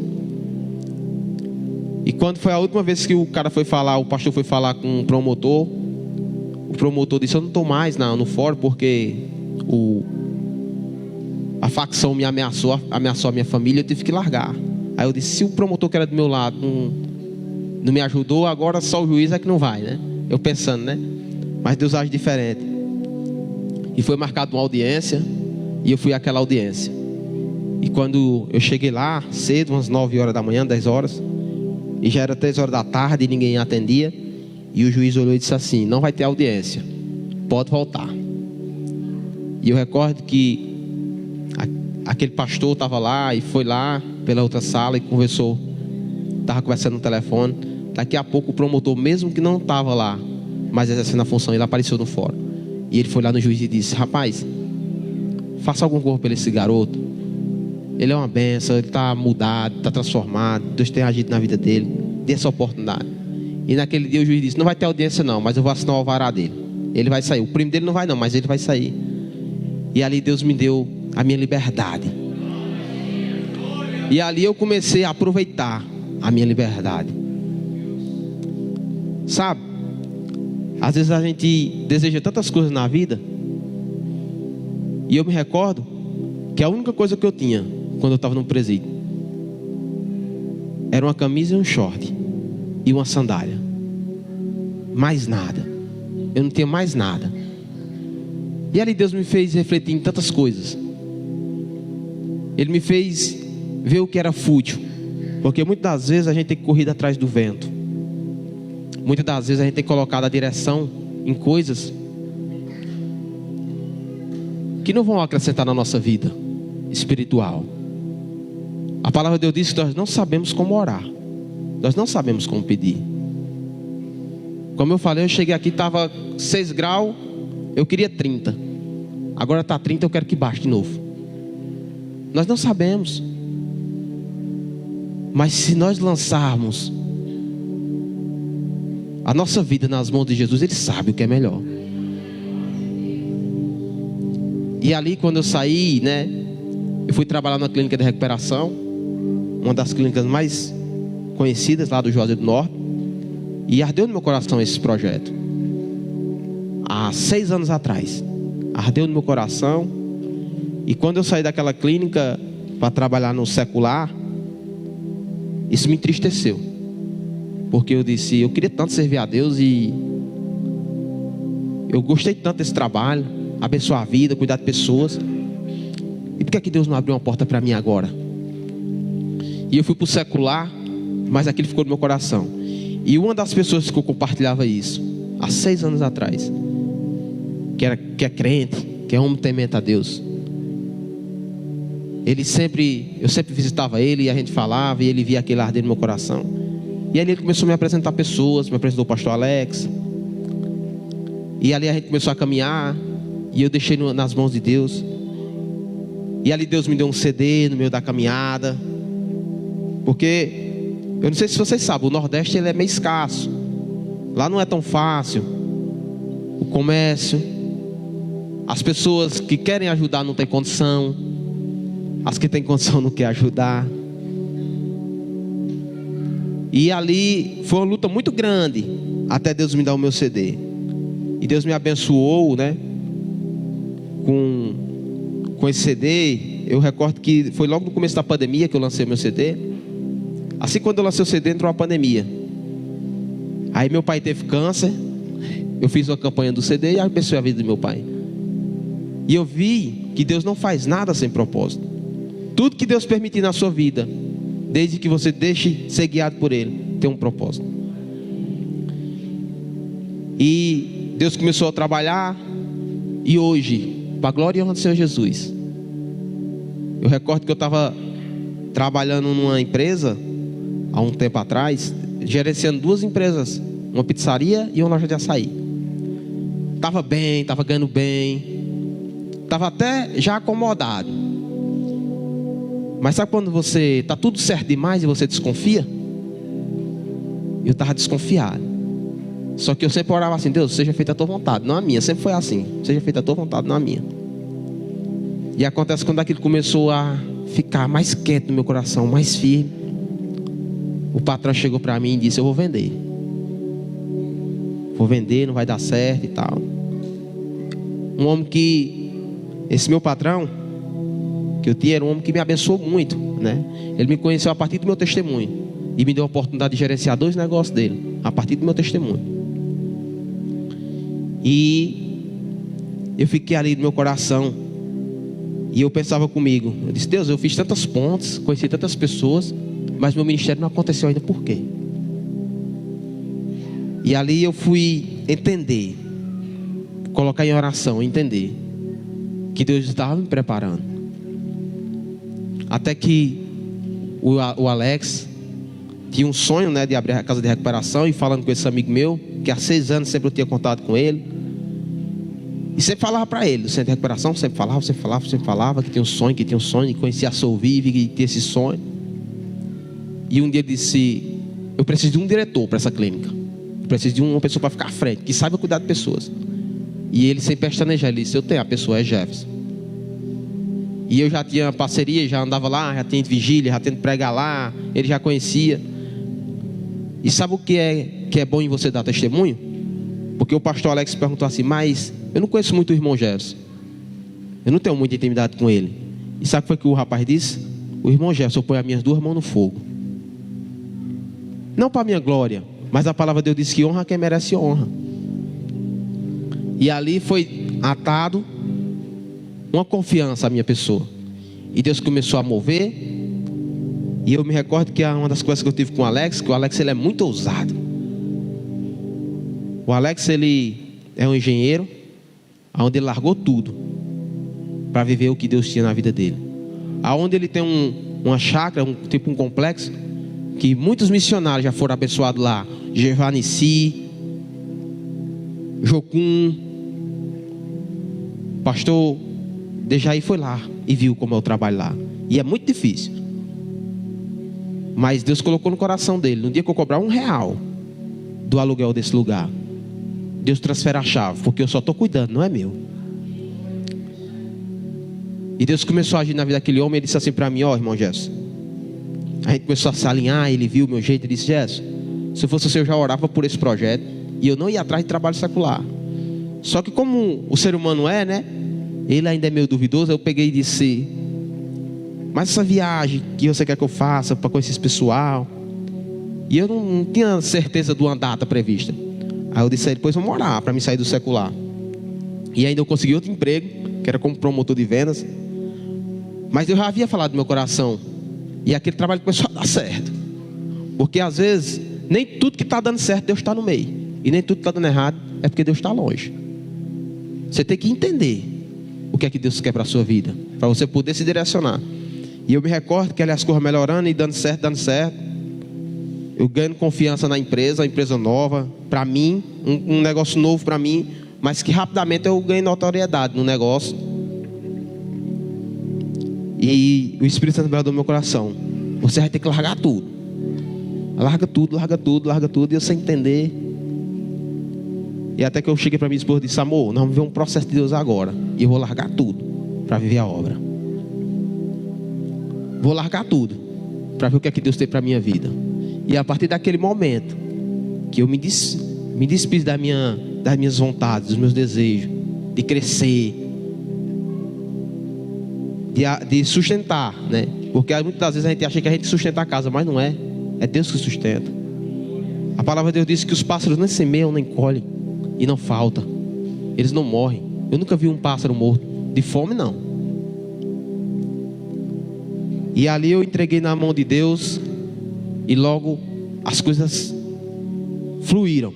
E quando foi a última vez que o pastor foi falar com o promotor disse: eu não estou mais no fórum, porque a facção me ameaçou a minha família, eu tive que largar. Aí eu disse: se o promotor que era do meu lado não me ajudou, agora só o juiz é que não vai, né? Eu pensando, né? Mas Deus age diferente. E foi marcada uma audiência, e eu fui àquela audiência. E quando eu cheguei lá cedo, umas 9 horas da manhã, 10 horas, e já era 3 horas da tarde e ninguém atendia, e o juiz olhou e disse assim: não vai ter audiência, pode voltar. E eu recordo que aquele pastor estava lá e foi lá pela outra sala e conversou, estava conversando no telefone. Daqui a pouco o promotor, mesmo que não estava lá, mas exercendo a função, ele apareceu no fórum. E ele foi lá no juiz e disse: rapaz, faça algum coisa por esse garoto. Ele é uma bênção, ele está mudado, está transformado, Deus tem agido na vida dele, dê essa oportunidade. E naquele dia o juiz disse: não vai ter audiência não, mas eu vou assinar o alvará dele. Ele vai sair, o primo dele não vai não, mas ele vai sair. E ali Deus me deu a minha liberdade. E ali eu comecei a aproveitar a minha liberdade. Sabe, às vezes a gente deseja tantas coisas na vida, e eu me recordo que a única coisa que eu tinha quando eu estava no presídio era uma camisa e um short e uma sandália. Mais nada. Eu não tinha mais nada. E ali Deus me fez refletir em tantas coisas. Ele me fez ver o que era fútil, porque muitas das vezes a gente tem corrido atrás do vento. Muitas das vezes a gente tem colocado a direção em coisas que não vão acrescentar na nossa vida espiritual. A palavra de Deus diz que nós não sabemos como orar, nós não sabemos como pedir. Como eu falei, eu cheguei aqui, estava 6 graus, eu queria 30. Agora está 30, eu quero que baixe de novo. Nós não sabemos. Mas se nós lançarmos a nossa vida nas mãos de Jesus, Ele sabe o que é melhor. E ali quando eu saí, né, eu fui trabalhar na clínica de recuperação, uma das clínicas mais conhecidas lá do Juazeiro do Norte. E ardeu no meu coração esse projeto. Há 6 anos atrás. Ardeu no meu coração. E quando eu saí daquela clínica para trabalhar no secular, isso me entristeceu. Porque eu disse: eu queria tanto servir a Deus e eu gostei tanto desse trabalho, abençoar a vida, cuidar de pessoas. E por que é que Deus não abriu uma porta para mim agora? E eu fui para o secular, mas aquilo ficou no meu coração. E uma das pessoas que eu compartilhava isso há 6 anos atrás, que é crente, que é homem temente a Deus. Eu sempre visitava ele e a gente falava, e ele via aquele arder no meu coração. E ali ele começou a me apresentar pessoas, me apresentou o pastor Alex. E ali a gente começou a caminhar, e eu deixei nas mãos de Deus. E ali Deus me deu um CD no meio da caminhada. Porque, eu não sei se vocês sabem, o Nordeste ele é meio escasso. Lá não é tão fácil. O comércio, as pessoas que querem ajudar não têm condição, as que têm condição não querem ajudar. E ali foi uma luta muito grande, até Deus me dar o meu CD. E Deus me abençoou, né, com esse CD. Eu recordo que foi logo no começo da pandemia que eu lancei o meu CD. Assim, quando eu lancei o CD, entrou a pandemia. Aí meu pai teve câncer. Eu fiz uma campanha do CD e abençoei a vida do meu pai. E eu vi que Deus não faz nada sem propósito. Tudo que Deus permitir na sua vida, desde que você deixe ser guiado por Ele, tem um propósito. E Deus começou a trabalhar. E hoje, para a glória e honra do Senhor Jesus, eu recordo que eu estava trabalhando numa empresa há um tempo atrás, gerenciando 2 empresas, uma pizzaria e uma loja de açaí. Estava bem, estava ganhando bem, estava até já acomodado. Mas sabe quando você está tudo certo demais e você desconfia? Eu estava desconfiado. Só que eu sempre orava assim: Deus, seja feita a tua vontade, não a minha. Sempre foi assim: seja feita a tua vontade, não a minha. E acontece quando aquilo começou a ficar mais quieto no meu coração, mais firme, o patrão chegou para mim e disse: eu vou vender. Vou vender, não vai dar certo e tal. Um homem que, esse meu patrão que eu tinha, era um homem que me abençoou muito, né? Ele me conheceu a partir do meu testemunho e me deu a oportunidade de gerenciar 2 negócios dele, a partir do meu testemunho. E eu fiquei ali no meu coração, e eu pensava comigo, eu disse: Deus, eu fiz tantas pontes, conheci tantas pessoas, mas meu ministério não aconteceu ainda, por quê? E ali eu fui entender, colocar em oração, entender que Deus estava me preparando. Até que o Alex tinha um sonho, né, de abrir a casa de recuperação, e falando com esse amigo meu, que há 6 anos sempre eu tinha contato com ele, e sempre falava para ele do centro de recuperação, sempre falava que tinha um sonho, e conhecia a Soul Vive, que tinha esse sonho. E um dia ele disse: eu preciso de um diretor para essa clínica, eu preciso de uma pessoa para ficar à frente, que saiba cuidar de pessoas. E ele, sem pestanejar, ele disse: eu tenho, a pessoa é Jefferson. E eu já tinha parceria, já andava lá, já tinha vigília, já tinha pregar lá, ele já conhecia. E sabe o que é bom em você dar testemunho? Porque o pastor Alex perguntou assim: mas eu não conheço muito o irmão Jefferson, eu não tenho muita intimidade com ele. E sabe o que foi que o rapaz disse? O irmão Jefferson põe as minhas 2 mãos no fogo, não para minha glória, mas a palavra de Deus diz que honra quem merece honra. E ali foi atado uma confiança à minha pessoa, e Deus começou a mover. E eu me recordo que uma das coisas que eu tive com o Alex, que o Alex ele é muito ousado. O Alex ele é um engenheiro, onde ele largou tudo para viver o que Deus tinha na vida dele. Aonde ele tem uma chácara, um complexo, que muitos missionários já foram abençoados lá. Gevanici, Jocum, pastor Dejaí foi lá e viu como é o trabalho lá. E é muito difícil, mas Deus colocou no coração dele: no dia que eu cobrar R$1 do aluguel desse lugar, Deus transfere a chave, porque eu só estou cuidando, não é meu. E Deus começou a agir na vida daquele homem. Ele disse assim para mim: ó, irmão Jefferson, a gente começou a se alinhar. Ele viu o meu jeito e disse: Jefferson, se eu fosse você, eu já orava por esse projeto, e eu não ia atrás de trabalho secular. Só que como o ser humano é, né, ele ainda é meio duvidoso. Eu peguei e disse: mas essa viagem que você quer que eu faça para conhecer esse pessoal, e eu não tinha certeza de uma data prevista. Aí eu disse a ele: pois vamos orar para me sair do secular. E ainda eu consegui outro emprego, que era como promotor de vendas. Mas eu já havia falado do meu coração, e aquele trabalho começou a dar certo. Porque às vezes nem tudo que está dando certo Deus está no meio, e nem tudo que está dando errado é porque Deus está longe. Você tem que entender que é que Deus quer para a sua vida, para você poder se direcionar. E eu me recordo que ali as coisas melhorando e dando certo. Eu ganho confiança na empresa, a empresa nova, para mim, um negócio novo para mim, mas que rapidamente eu ganho notoriedade no negócio. E o Espírito Santo falou no meu coração: você vai ter que largar tudo. Larga tudo, e eu sem entender. E até que eu cheguei para minha esposa e disse: amor, nós vamos ver um processo de Deus agora, e eu vou largar tudo para viver a obra. Vou largar tudo para ver o que é que Deus tem para a minha vida. E a partir daquele momento que eu me despido das minhas vontades, dos meus desejos, de crescer, de sustentar, né? Porque muitas das vezes a gente acha que a gente sustenta a casa, mas não é. É Deus que sustenta. A palavra de Deus diz que os pássaros nem semeiam, nem colhem, e não falta. Eles não morrem. Eu nunca vi um pássaro morto de fome, não. E ali eu entreguei na mão de Deus, e logo as coisas fluíram.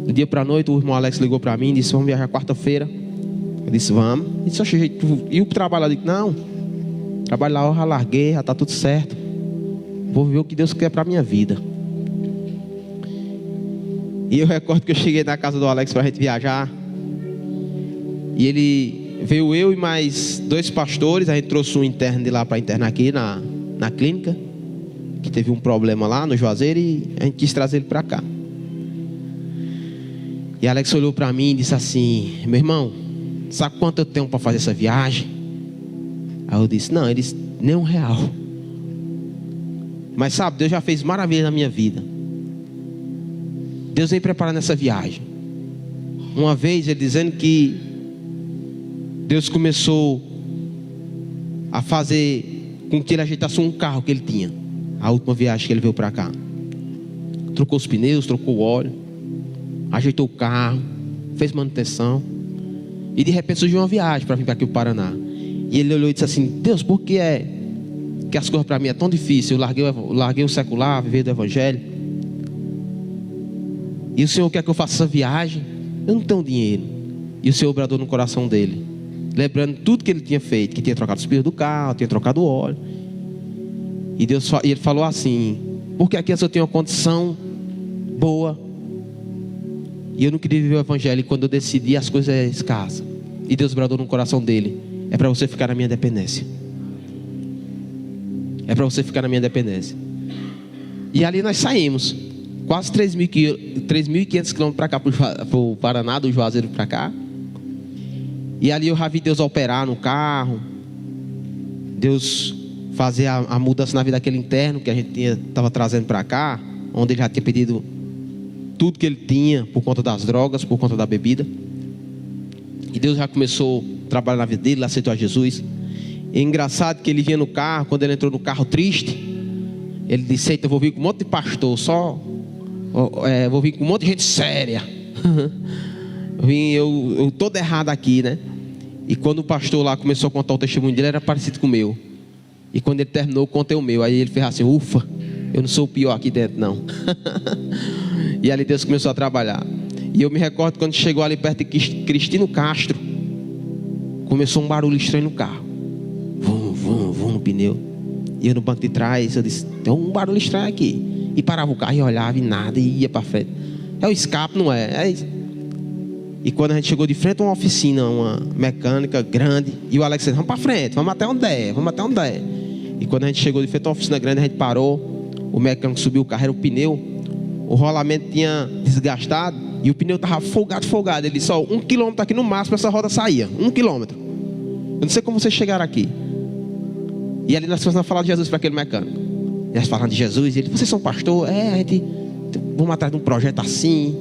Do dia para a noite o irmão Alex ligou para mim e disse: vamos viajar quarta-feira. Eu disse: vamos. Ele disse: e o trabalho? Eu disse: não, trabalho lá eu já larguei, já está tudo certo. Vou ver o que Deus quer para a minha vida. E eu recordo que eu cheguei na casa do Alex para a gente viajar, e ele veio, eu e mais 2 pastores. A gente trouxe um interno de lá para internar aqui na clínica, que teve um problema lá no Juazeiro, e a gente quis trazer ele para cá. E Alex olhou para mim e disse assim: meu irmão, sabe quanto eu tenho para fazer essa viagem? Aí eu disse: não, ele disse: nem R$1. Mas sabe, Deus já fez maravilha na minha vida. Deus vem preparando essa viagem. Uma vez ele dizendo que Deus começou a fazer com que ele ajeitasse um carro que ele tinha. A última viagem que ele veio para cá, trocou os pneus, trocou o óleo, ajeitou o carro, fez manutenção. E de repente surgiu uma viagem para vir para aqui para o Paraná. E ele olhou e disse assim: Deus, por que é que as coisas para mim é tão difícil? Eu larguei o secular, viver do evangelho, e o Senhor quer que eu faça essa viagem? Eu não tenho dinheiro. E o Senhor bradou no coração dele, lembrando tudo que ele tinha feito, que tinha trocado os pneus do carro, tinha trocado o óleo. E ele falou assim: porque aqui eu tenho uma condição boa, e eu não queria viver o evangelho. E quando eu decidi, as coisas é escassas. E Deus bradou no coração dele: é para você ficar na minha dependência. É para você ficar na minha dependência. E ali nós saímos, quase 3.500 quilômetros para cá, para o Paraná, do Juazeiro para cá. E ali eu já vi Deus operar no carro, Deus fazer a mudança na vida daquele interno que a gente estava trazendo para cá, onde ele já tinha pedido tudo que ele tinha por conta das drogas, por conta da bebida. E Deus já começou a trabalhar na vida dele, ele aceitou a Jesus. E é engraçado que ele vinha no carro, quando ele entrou no carro triste, ele disse: eita, eu vou vir com um monte de pastor, vou vir com um monte de gente séria. eu todo errado aqui, né? E quando o pastor lá começou a contar o testemunho dele, era parecido com o meu. E quando ele terminou, eu contei o meu. Aí ele fez assim: ufa, eu não sou o pior aqui dentro, não. E ali Deus começou a trabalhar. E eu me recordo quando chegou ali perto de Cristino Castro, começou um barulho estranho no carro. Vum no pneu. E eu no banco de trás, eu disse: tem um barulho estranho aqui. E parava o carro e olhava e nada, e ia para frente. É o escape, não é? E quando a gente chegou de frente a uma oficina, uma mecânica grande, e o Alex disse: vamos para frente, vamos até onde é. E quando a gente chegou de frente a uma oficina grande, a gente parou. O mecânico subiu o carro, era o pneu, o rolamento tinha desgastado, e o pneu estava folgado. Ele disse: 1 quilômetro aqui no máximo essa roda saía. 1 quilômetro. Eu não sei como vocês chegaram aqui. E ali nós começamos a falar de Jesus para aquele mecânico. E nós falando de Jesus, e ele: vocês são pastor? A gente vamos atrás de um projeto assim.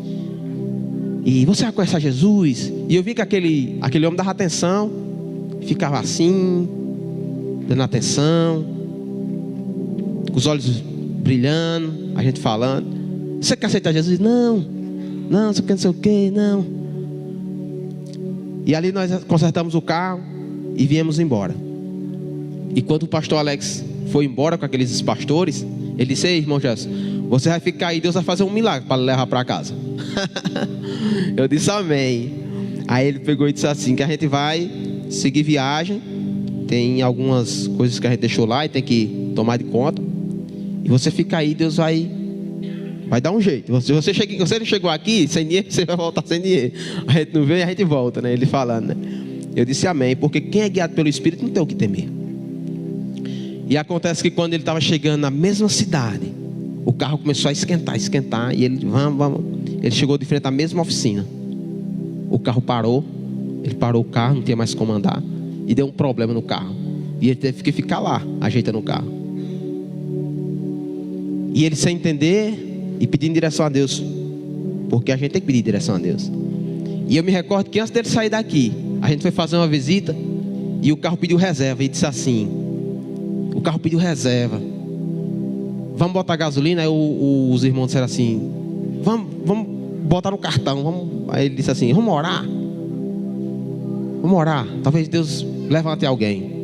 E você vai conhecer Jesus? E eu vi que aquele homem dava atenção, ficava assim, dando atenção, com os olhos brilhando, a gente falando: você quer aceitar Jesus? Não, você quer não sei o que, não. E ali nós consertamos o carro e viemos embora. E quando o pastor Alex foi embora com aqueles pastores, ele disse: ei, irmão Jesus, você vai ficar aí, Deus vai fazer um milagre para levar para casa. Eu disse: amém. Aí ele pegou e disse assim, que a gente vai seguir viagem. Tem algumas coisas que a gente deixou lá e tem que tomar de conta. E você fica aí, Deus vai dar um jeito. Se você não chegou aqui sem dinheiro, você vai voltar sem dinheiro. A gente não vem, a gente volta, né? Ele falando, né? Eu disse amém, porque quem é guiado pelo Espírito não tem o que temer. E acontece que quando ele estava chegando na mesma cidade, o carro começou a esquentar, e ele, vamos. Ele chegou de frente à mesma oficina. O carro parou, ele parou o carro, não tinha mais como andar, e deu um problema no carro. E ele teve que ficar lá, ajeitando o carro. E ele sem entender e pedindo direção a Deus, porque a gente tem que pedir direção a Deus. E eu me recordo que antes dele sair daqui, a gente foi fazer uma visita e o carro pediu reserva. E disse assim, o carro pediu reserva, vamos botar gasolina? Aí os irmãos disseram assim, vamos botar no cartão, Aí ele disse assim, vamos orar, talvez Deus levante alguém.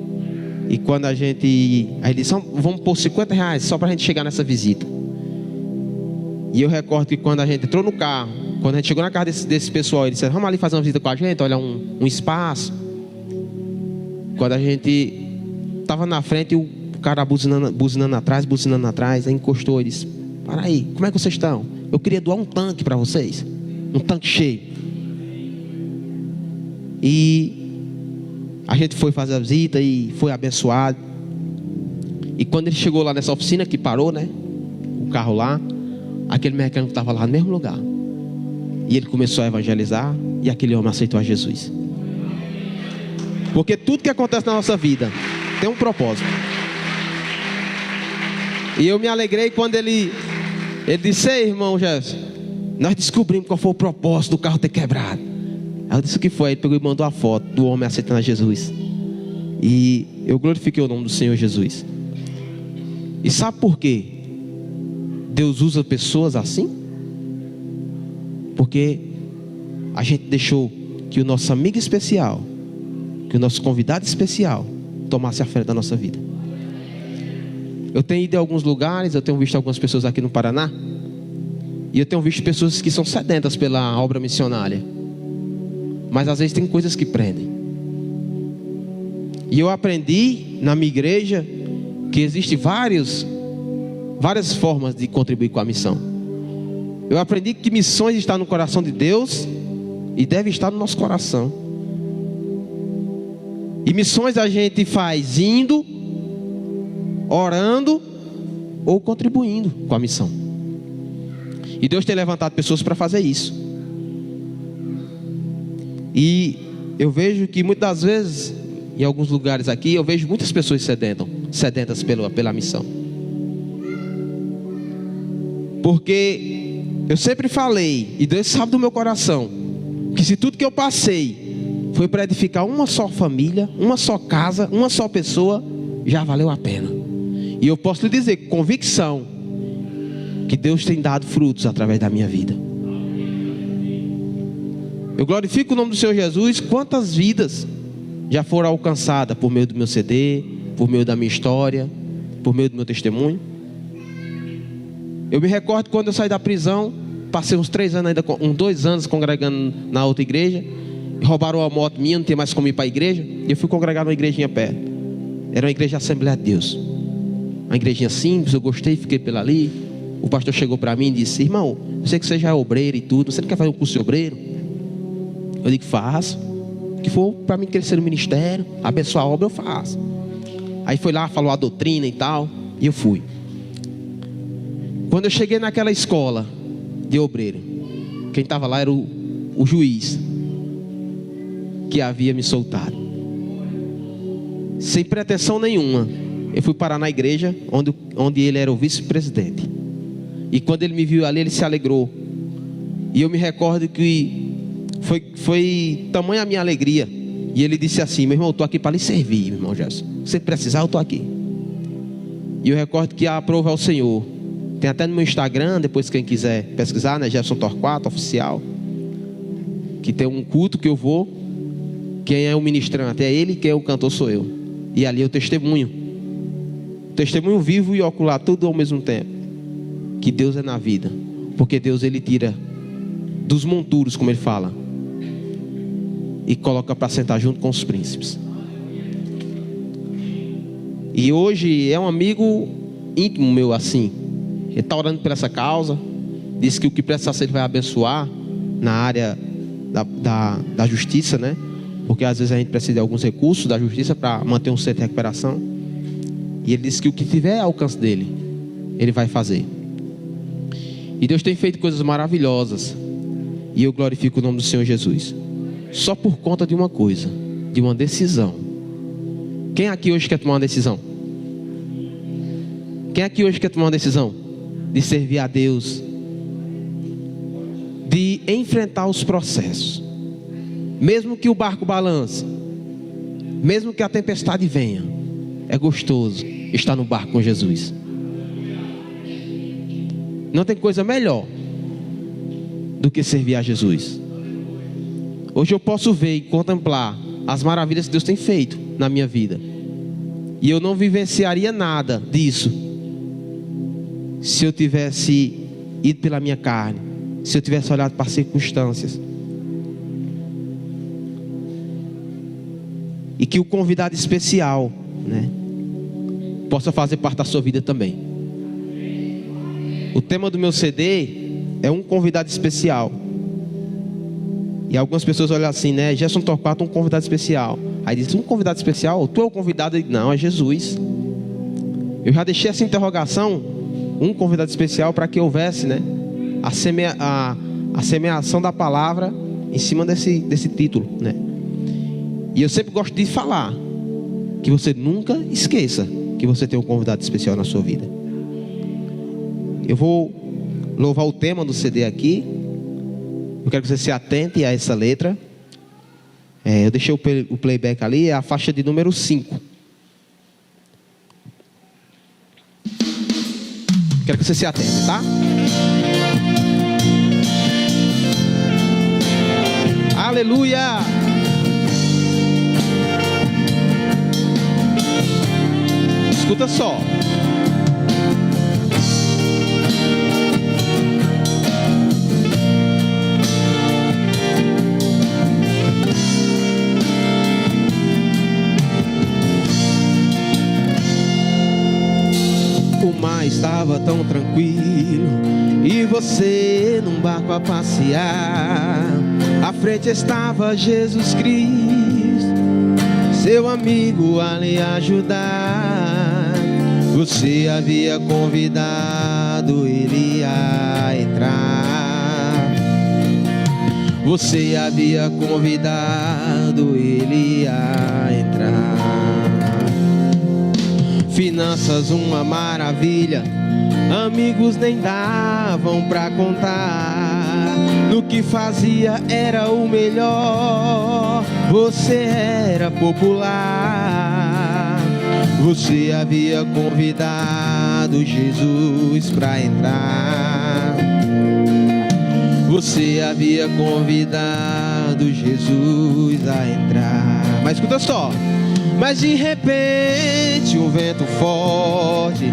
E quando aí ele disse, vamos pôr R$50 só para a gente chegar nessa visita. E eu recordo que quando a gente entrou no carro, quando a gente chegou na casa desse pessoal, ele disse, vamos ali fazer uma visita com a gente, olha um espaço. Quando a gente estava na frente, o cara buzinando atrás, aí encostou e disse, para aí, como é que vocês estão? Eu queria doar um tanque para vocês, um tanque cheio. E a gente foi fazer a visita e foi abençoado. E quando ele chegou lá nessa oficina que parou, né, o carro lá, aquele mecânico estava lá no mesmo lugar. E ele começou a evangelizar, e aquele homem aceitou a Jesus. Porque tudo que acontece na nossa vida tem um propósito. E eu me alegrei quando ele disse, ei, irmão Jefferson, nós descobrimos qual foi o propósito do carro ter quebrado. Aí eu disse o que foi. Ele pegou e mandou a foto do homem aceitando a Jesus. E eu glorifiquei o nome do Senhor Jesus. E sabe por quê? Deus usa pessoas assim? Porque a gente deixou que o nosso amigo especial, que o nosso convidado especial tomasse a frente da nossa vida. Eu tenho ido em alguns lugares, eu tenho visto algumas pessoas aqui no Paraná, e eu tenho visto pessoas que são sedentas pela obra missionária, mas às vezes tem coisas que prendem. E eu aprendi na minha igreja que existem várias formas de contribuir com a missão. Eu aprendi que missões estão no coração de Deus e deve estar no nosso coração. E missões a gente faz indo, orando ou contribuindo com a missão. E Deus tem levantado pessoas para fazer isso. E eu vejo que muitas das vezes, em alguns lugares aqui, eu vejo muitas pessoas sedentas pela missão. Porque eu sempre falei, e Deus sabe do meu coração, que se tudo que eu passei foi para edificar uma só família, uma só casa, uma só pessoa, já valeu a pena. E eu posso lhe dizer com convicção que Deus tem dado frutos através da minha vida. Eu glorifico o nome do Senhor Jesus. Quantas vidas já foram alcançadas por meio do meu CD, por meio da minha história, por meio do meu testemunho. Eu me recordo quando eu saí da prisão, passei uns 2 anos congregando na outra igreja. Roubaram uma moto minha, não tinha mais como ir para a igreja, e eu fui congregar numa igrejinha perto. Era uma igreja Assembleia de Deus, uma igrejinha simples. Eu gostei, fiquei pela ali. O pastor chegou para mim e disse, irmão, eu sei que você já é obreiro e tudo, você não quer fazer um curso de obreiro? Eu digo, faço. O que for para mim crescer no ministério, abençoar a obra, eu faço. Aí foi lá, falou a doutrina e tal, e eu fui. Quando eu cheguei naquela escola de obreiro, quem estava lá era o juiz que havia me soltado. Sem pretensão nenhuma, eu fui parar na igreja onde ele era o vice-presidente. E quando ele me viu ali, ele se alegrou. E eu me recordo que foi tamanha a minha alegria. E ele disse assim, meu irmão, eu estou aqui para lhe servir, meu irmão Jefferson. Se você precisar, eu estou aqui. E eu recordo que a aprova ao Senhor. Tem até no meu Instagram, depois quem quiser pesquisar, né? Jefferson Torquato, oficial. Que tem um culto que eu vou. Quem é o ministrante é ele, quem é o cantor sou eu. E ali eu testemunho. Testemunho vivo e ocular, tudo ao mesmo tempo. Que Deus é na vida. Porque Deus, ele tira dos monturos, como ele fala, e coloca para sentar junto com os príncipes. E hoje é um amigo íntimo meu assim. Ele está orando por essa causa. Disse que o que precisar ser ele vai abençoar na área da justiça, né? Porque às vezes a gente precisa de alguns recursos da justiça para manter um centro de recuperação. E ele disse que o que tiver ao alcance dele, ele vai fazer. E Deus tem feito coisas maravilhosas. E eu glorifico o nome do Senhor Jesus. Só por conta de uma coisa, de uma decisão. Quem aqui hoje quer tomar uma decisão? Quem aqui hoje quer tomar uma decisão? De servir a Deus, de enfrentar os processos, mesmo que o barco balance, mesmo que a tempestade venha, é gostoso estar no barco com Jesus. Não tem coisa melhor do que servir a Jesus. Hoje eu posso ver e contemplar as maravilhas que Deus tem feito na minha vida, e eu não vivenciaria nada disso se eu tivesse ido pela minha carne, se eu tivesse olhado para as circunstâncias. E que o convidado especial, né, possa fazer parte da sua vida também. O tema do meu CD é um convidado especial. E algumas pessoas olham assim, né? Gerson Torquato, um convidado especial. Aí diz, um convidado especial? Tu é o convidado? Não, é Jesus. Eu já deixei essa interrogação, um convidado especial, para que houvesse, né, a semeação da palavra em cima desse título, né? E eu sempre gosto de falar que você nunca esqueça que você tem um convidado especial na sua vida. Eu vou louvar o tema do CD aqui. Eu quero que você se atente a essa letra. Eu deixei o playback ali, é a faixa de número 5. Quero que você se atente, tá? Aleluia! Escuta só. O mar estava tão tranquilo e você num barco a passear. À frente estava Jesus Cristo, seu amigo a lhe ajudar. Você havia convidado ele a entrar. Você havia convidado ele a entrar. Finanças uma maravilha, amigos nem davam pra contar. No que fazia era o melhor, você era popular. Você havia convidado Jesus pra entrar. Você havia convidado Jesus a entrar. Mas escuta só. Mas de repente um vento forte,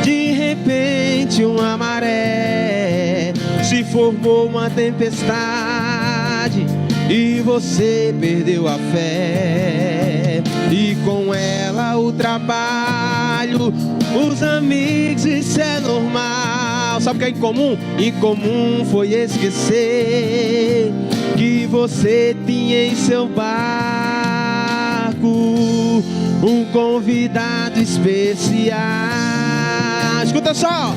de repente uma maré, se formou uma tempestade e você perdeu a fé. E com ela o trabalho, os amigos, isso é normal. Sabe o que é incomum? Incomum foi esquecer que você tinha em seu barco um convidado especial. Escuta só.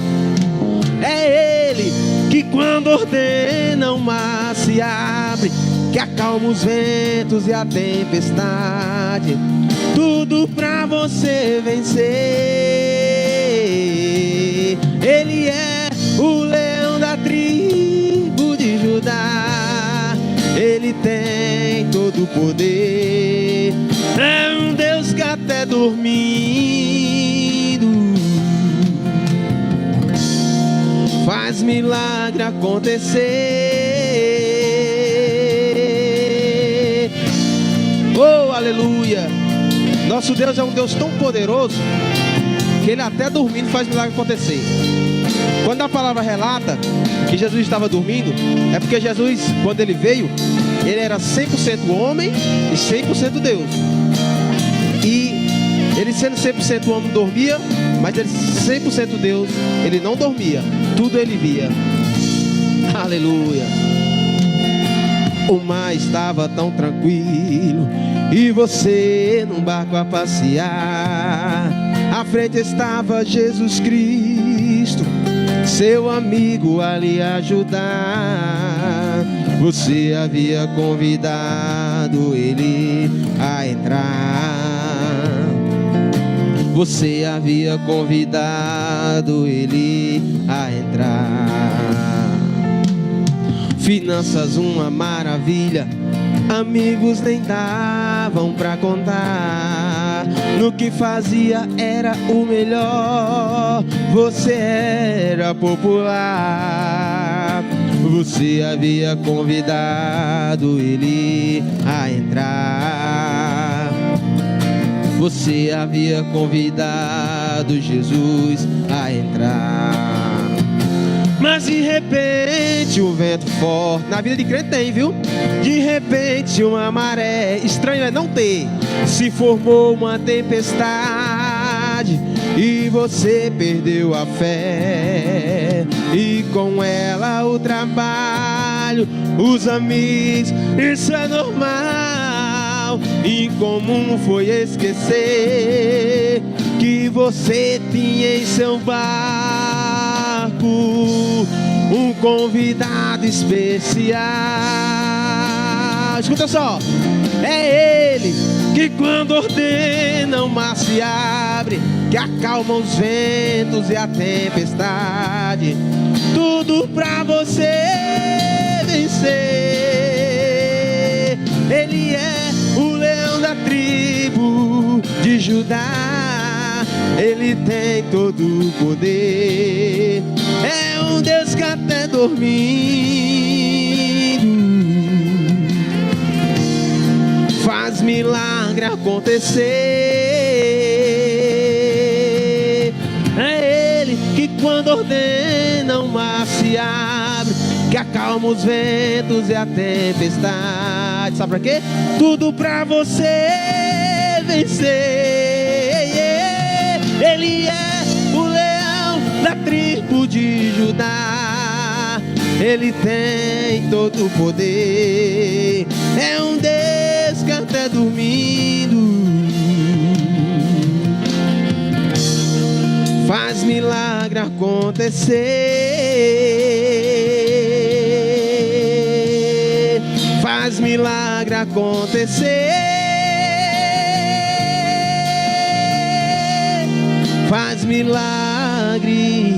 É ele que quando ordena o mar se abre, que acalma os ventos e a tempestade, tudo pra você vencer. Ele é o leão da tribo de Judá. Ele tem todo o poder. É um Deus que até dormindo faz milagre acontecer. Oh, aleluia! Nosso Deus é um Deus tão poderoso que Ele até dormindo faz milagre acontecer. Quando a palavra relata que Jesus estava dormindo, é porque Jesus, quando Ele veio, ele era 100% homem e 100% Deus. E ele sendo 100% homem dormia, mas ele 100% Deus, ele não dormia, tudo ele via. Aleluia. O mar estava tão tranquilo e você num barco a passear. À frente estava Jesus Cristo, seu amigo a lhe ajudar. Você havia convidado ele a entrar. Você havia convidado ele a entrar. Finanças uma maravilha, amigos nem davam pra contar. No que fazia era o melhor, você era popular. Você havia convidado ele a entrar. Você havia convidado Jesus a entrar. Mas de repente um vento forte, na vida de crente tem, viu? De repente uma maré, estranho é não ter, se formou uma tempestade e você perdeu a fé. E com ela o trabalho, os amigos, isso é normal. Incomum foi esquecer que você tinha em seu barco um convidado especial. Escuta só, é ele que quando ordena o mar se abre, que acalma os ventos e a tempestade, tudo pra você vencer. Ele é o leão da tribo de Judá, ele tem todo o poder, é um Deus que até dormindo faz milagre acontecer. É ele que quando ordena o mar se abre, que acalma os ventos e a tempestade. Sabe pra quê? Tudo pra você vencer. Ele é o leão da tribo de Judá, ele tem todo o poder, é um Deus que até dormindo faz milagre acontecer. Faz milagre acontecer. Faz milagre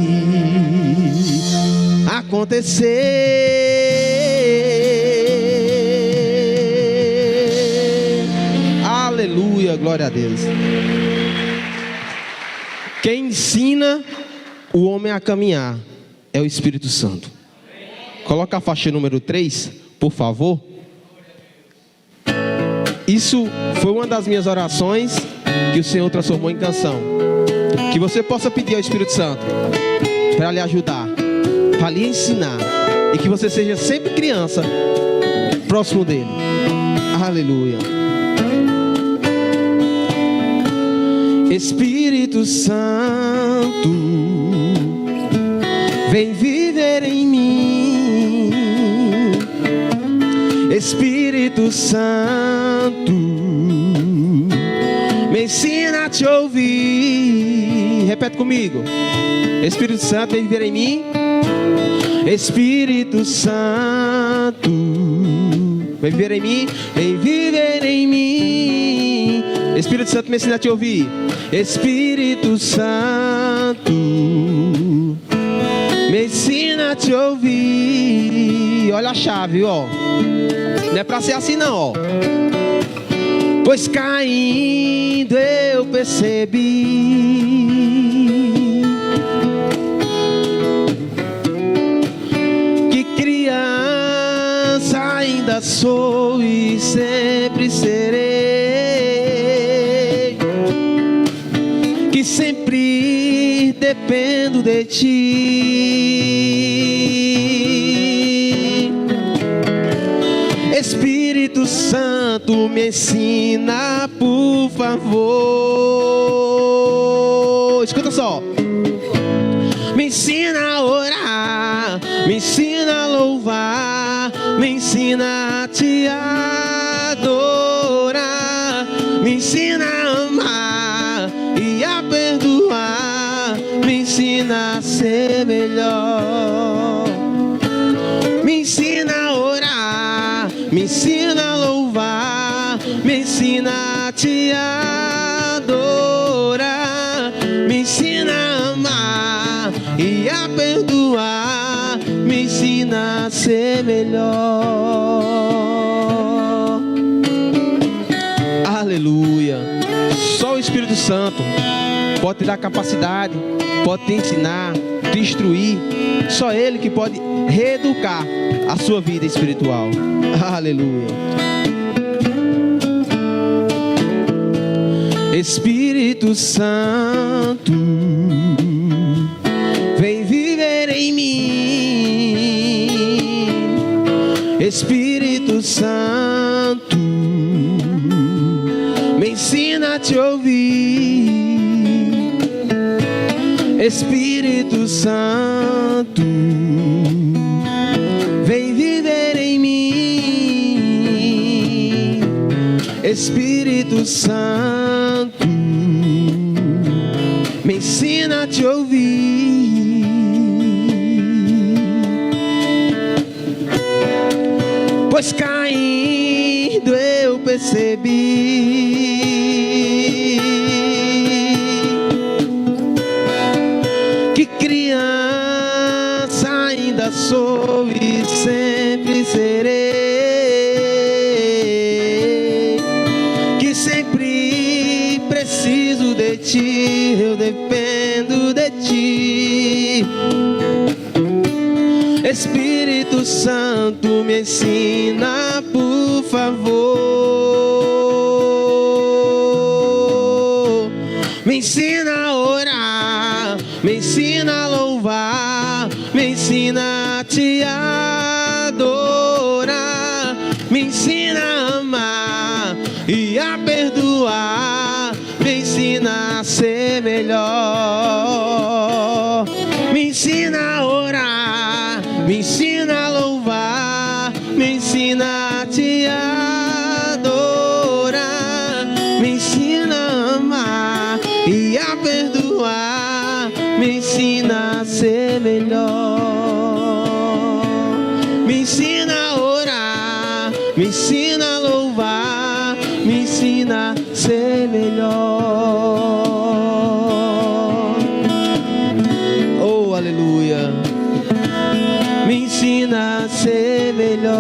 acontecer. Aleluia, glória a Deus. Quem ensina o homem a caminhar é o Espírito Santo. Coloca a faixa número 3, por favor. Isso foi uma das minhas orações que o Senhor transformou em canção. Que você possa pedir ao Espírito Santo para lhe ajudar, para lhe ensinar, e que você seja sempre criança próximo dele. Aleluia. Espírito Santo, vem viver em mim. Espírito Santo, me ensina a te ouvir. Repete comigo. Espírito Santo, vem viver em mim. Espírito Santo, vem viver em mim. Vem viver em mim. Espírito Santo, me ensina a te ouvir. Espírito Santo, me ensina a te ouvir. Olha a chave, ó. Não é pra ser assim não, ó. Pois caindo eu percebi que criança ainda sou e sempre serei, que sempre dependo de ti. Espírito Santo, me ensina, por favor. Escuta só. Me ensina a orar, me ensina a louvar, me ensina a te adorar, me ensina a amar e a perdoar, me ensina a ser melhor. Me ensina a orar, me ensina a louvar, me ensina a te adorar, me ensina a amar e a perdoar, me ensina a ser melhor. Aleluia. Só o Espírito Santo pode te dar capacidade, pode te ensinar, te instruir. Só Ele que pode reeducar a sua vida espiritual. Aleluia. Espírito Santo, vem viver em mim. Espírito Santo, me ensina a te ouvir. Espírito Santo, vem viver em mim. Espírito Santo, me ensina a te ouvir. Pois caindo eu percebi que criança ainda sou e sempre serei, que sempre preciso de ti, eu dependo de ti. Espírito Santo, me ensina, por favor. Me ensina a orar, me ensina a louvar, me ensina a te adorar, me ensina a amar e a perdoar, me ensina a ser melhor. Me ensina a orar, me ensina a louvar, me ensina a te adorar, me ensina a amar e a perdoar, me ensina a ser melhor. Me ensina a orar, me ensina a louvar, me ensina a ser melhor. Oh, aleluia. Me ensina a ser melhor.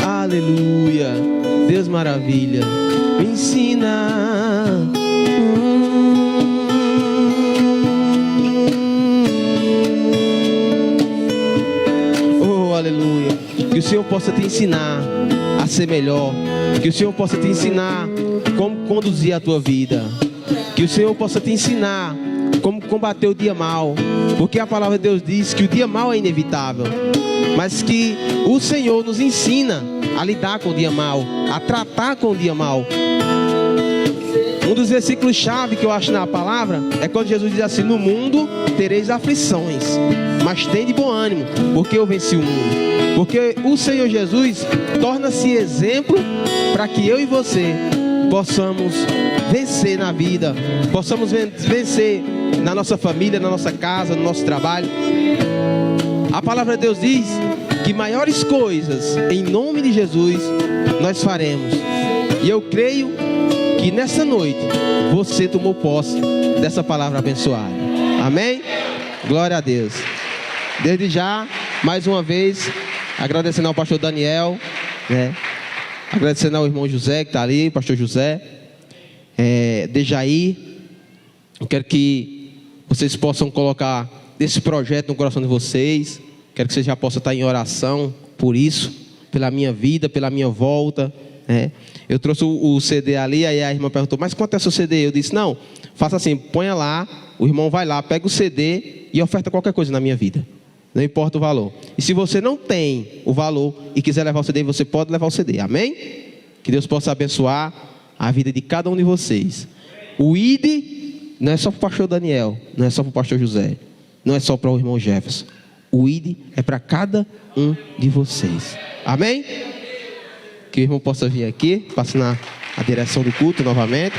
Aleluia. Deus maravilha. Me ensina. Oh, aleluia. Que o Senhor possa te ensinar a ser melhor. Que o Senhor possa te ensinar como conduzir a tua vida. Que o Senhor possa te ensinar como combater o dia mal, porque a palavra de Deus diz que o dia mal é inevitável, mas que o Senhor nos ensina a lidar com o dia mal, a tratar com o dia mal. Um dos versículos chave que eu acho na palavra é quando Jesus diz assim: no mundo tereis aflições, mas tende bom ânimo, porque eu venci o mundo. Porque o Senhor Jesus torna-se exemplo para que eu e você possamos vencer na vida, possamos vencer na nossa família, na nossa casa, no nosso trabalho. A palavra de Deus diz que maiores coisas em nome de Jesus nós faremos. E eu creio que nessa noite você tomou posse dessa palavra abençoada. Amém? Glória a Deus. Desde já, mais uma vez, agradecendo ao pastor Daniel, agradecendo ao irmão José que está ali, pastor José, Dejaí. Eu quero que vocês possam colocar esse projeto no coração de vocês. Quero que vocês já possam estar em oração por isso, pela minha vida, pela minha volta. Eu trouxe o CD ali, aí a irmã perguntou: mas quanto é o seu CD? Eu disse: não, faça assim, ponha lá, o irmão vai lá, pega o CD e oferta qualquer coisa na minha vida. Não importa o valor. E se você não tem o valor e quiser levar o CD, você pode levar o CD. Amém? Que Deus possa abençoar a vida de cada um de vocês. O ID não é só para o pastor Daniel, não é só para o pastor José, não é só para o irmão Jefferson. O ID é para cada um de vocês. Amém? Que o irmão possa vir aqui, para assinar a direção do culto novamente.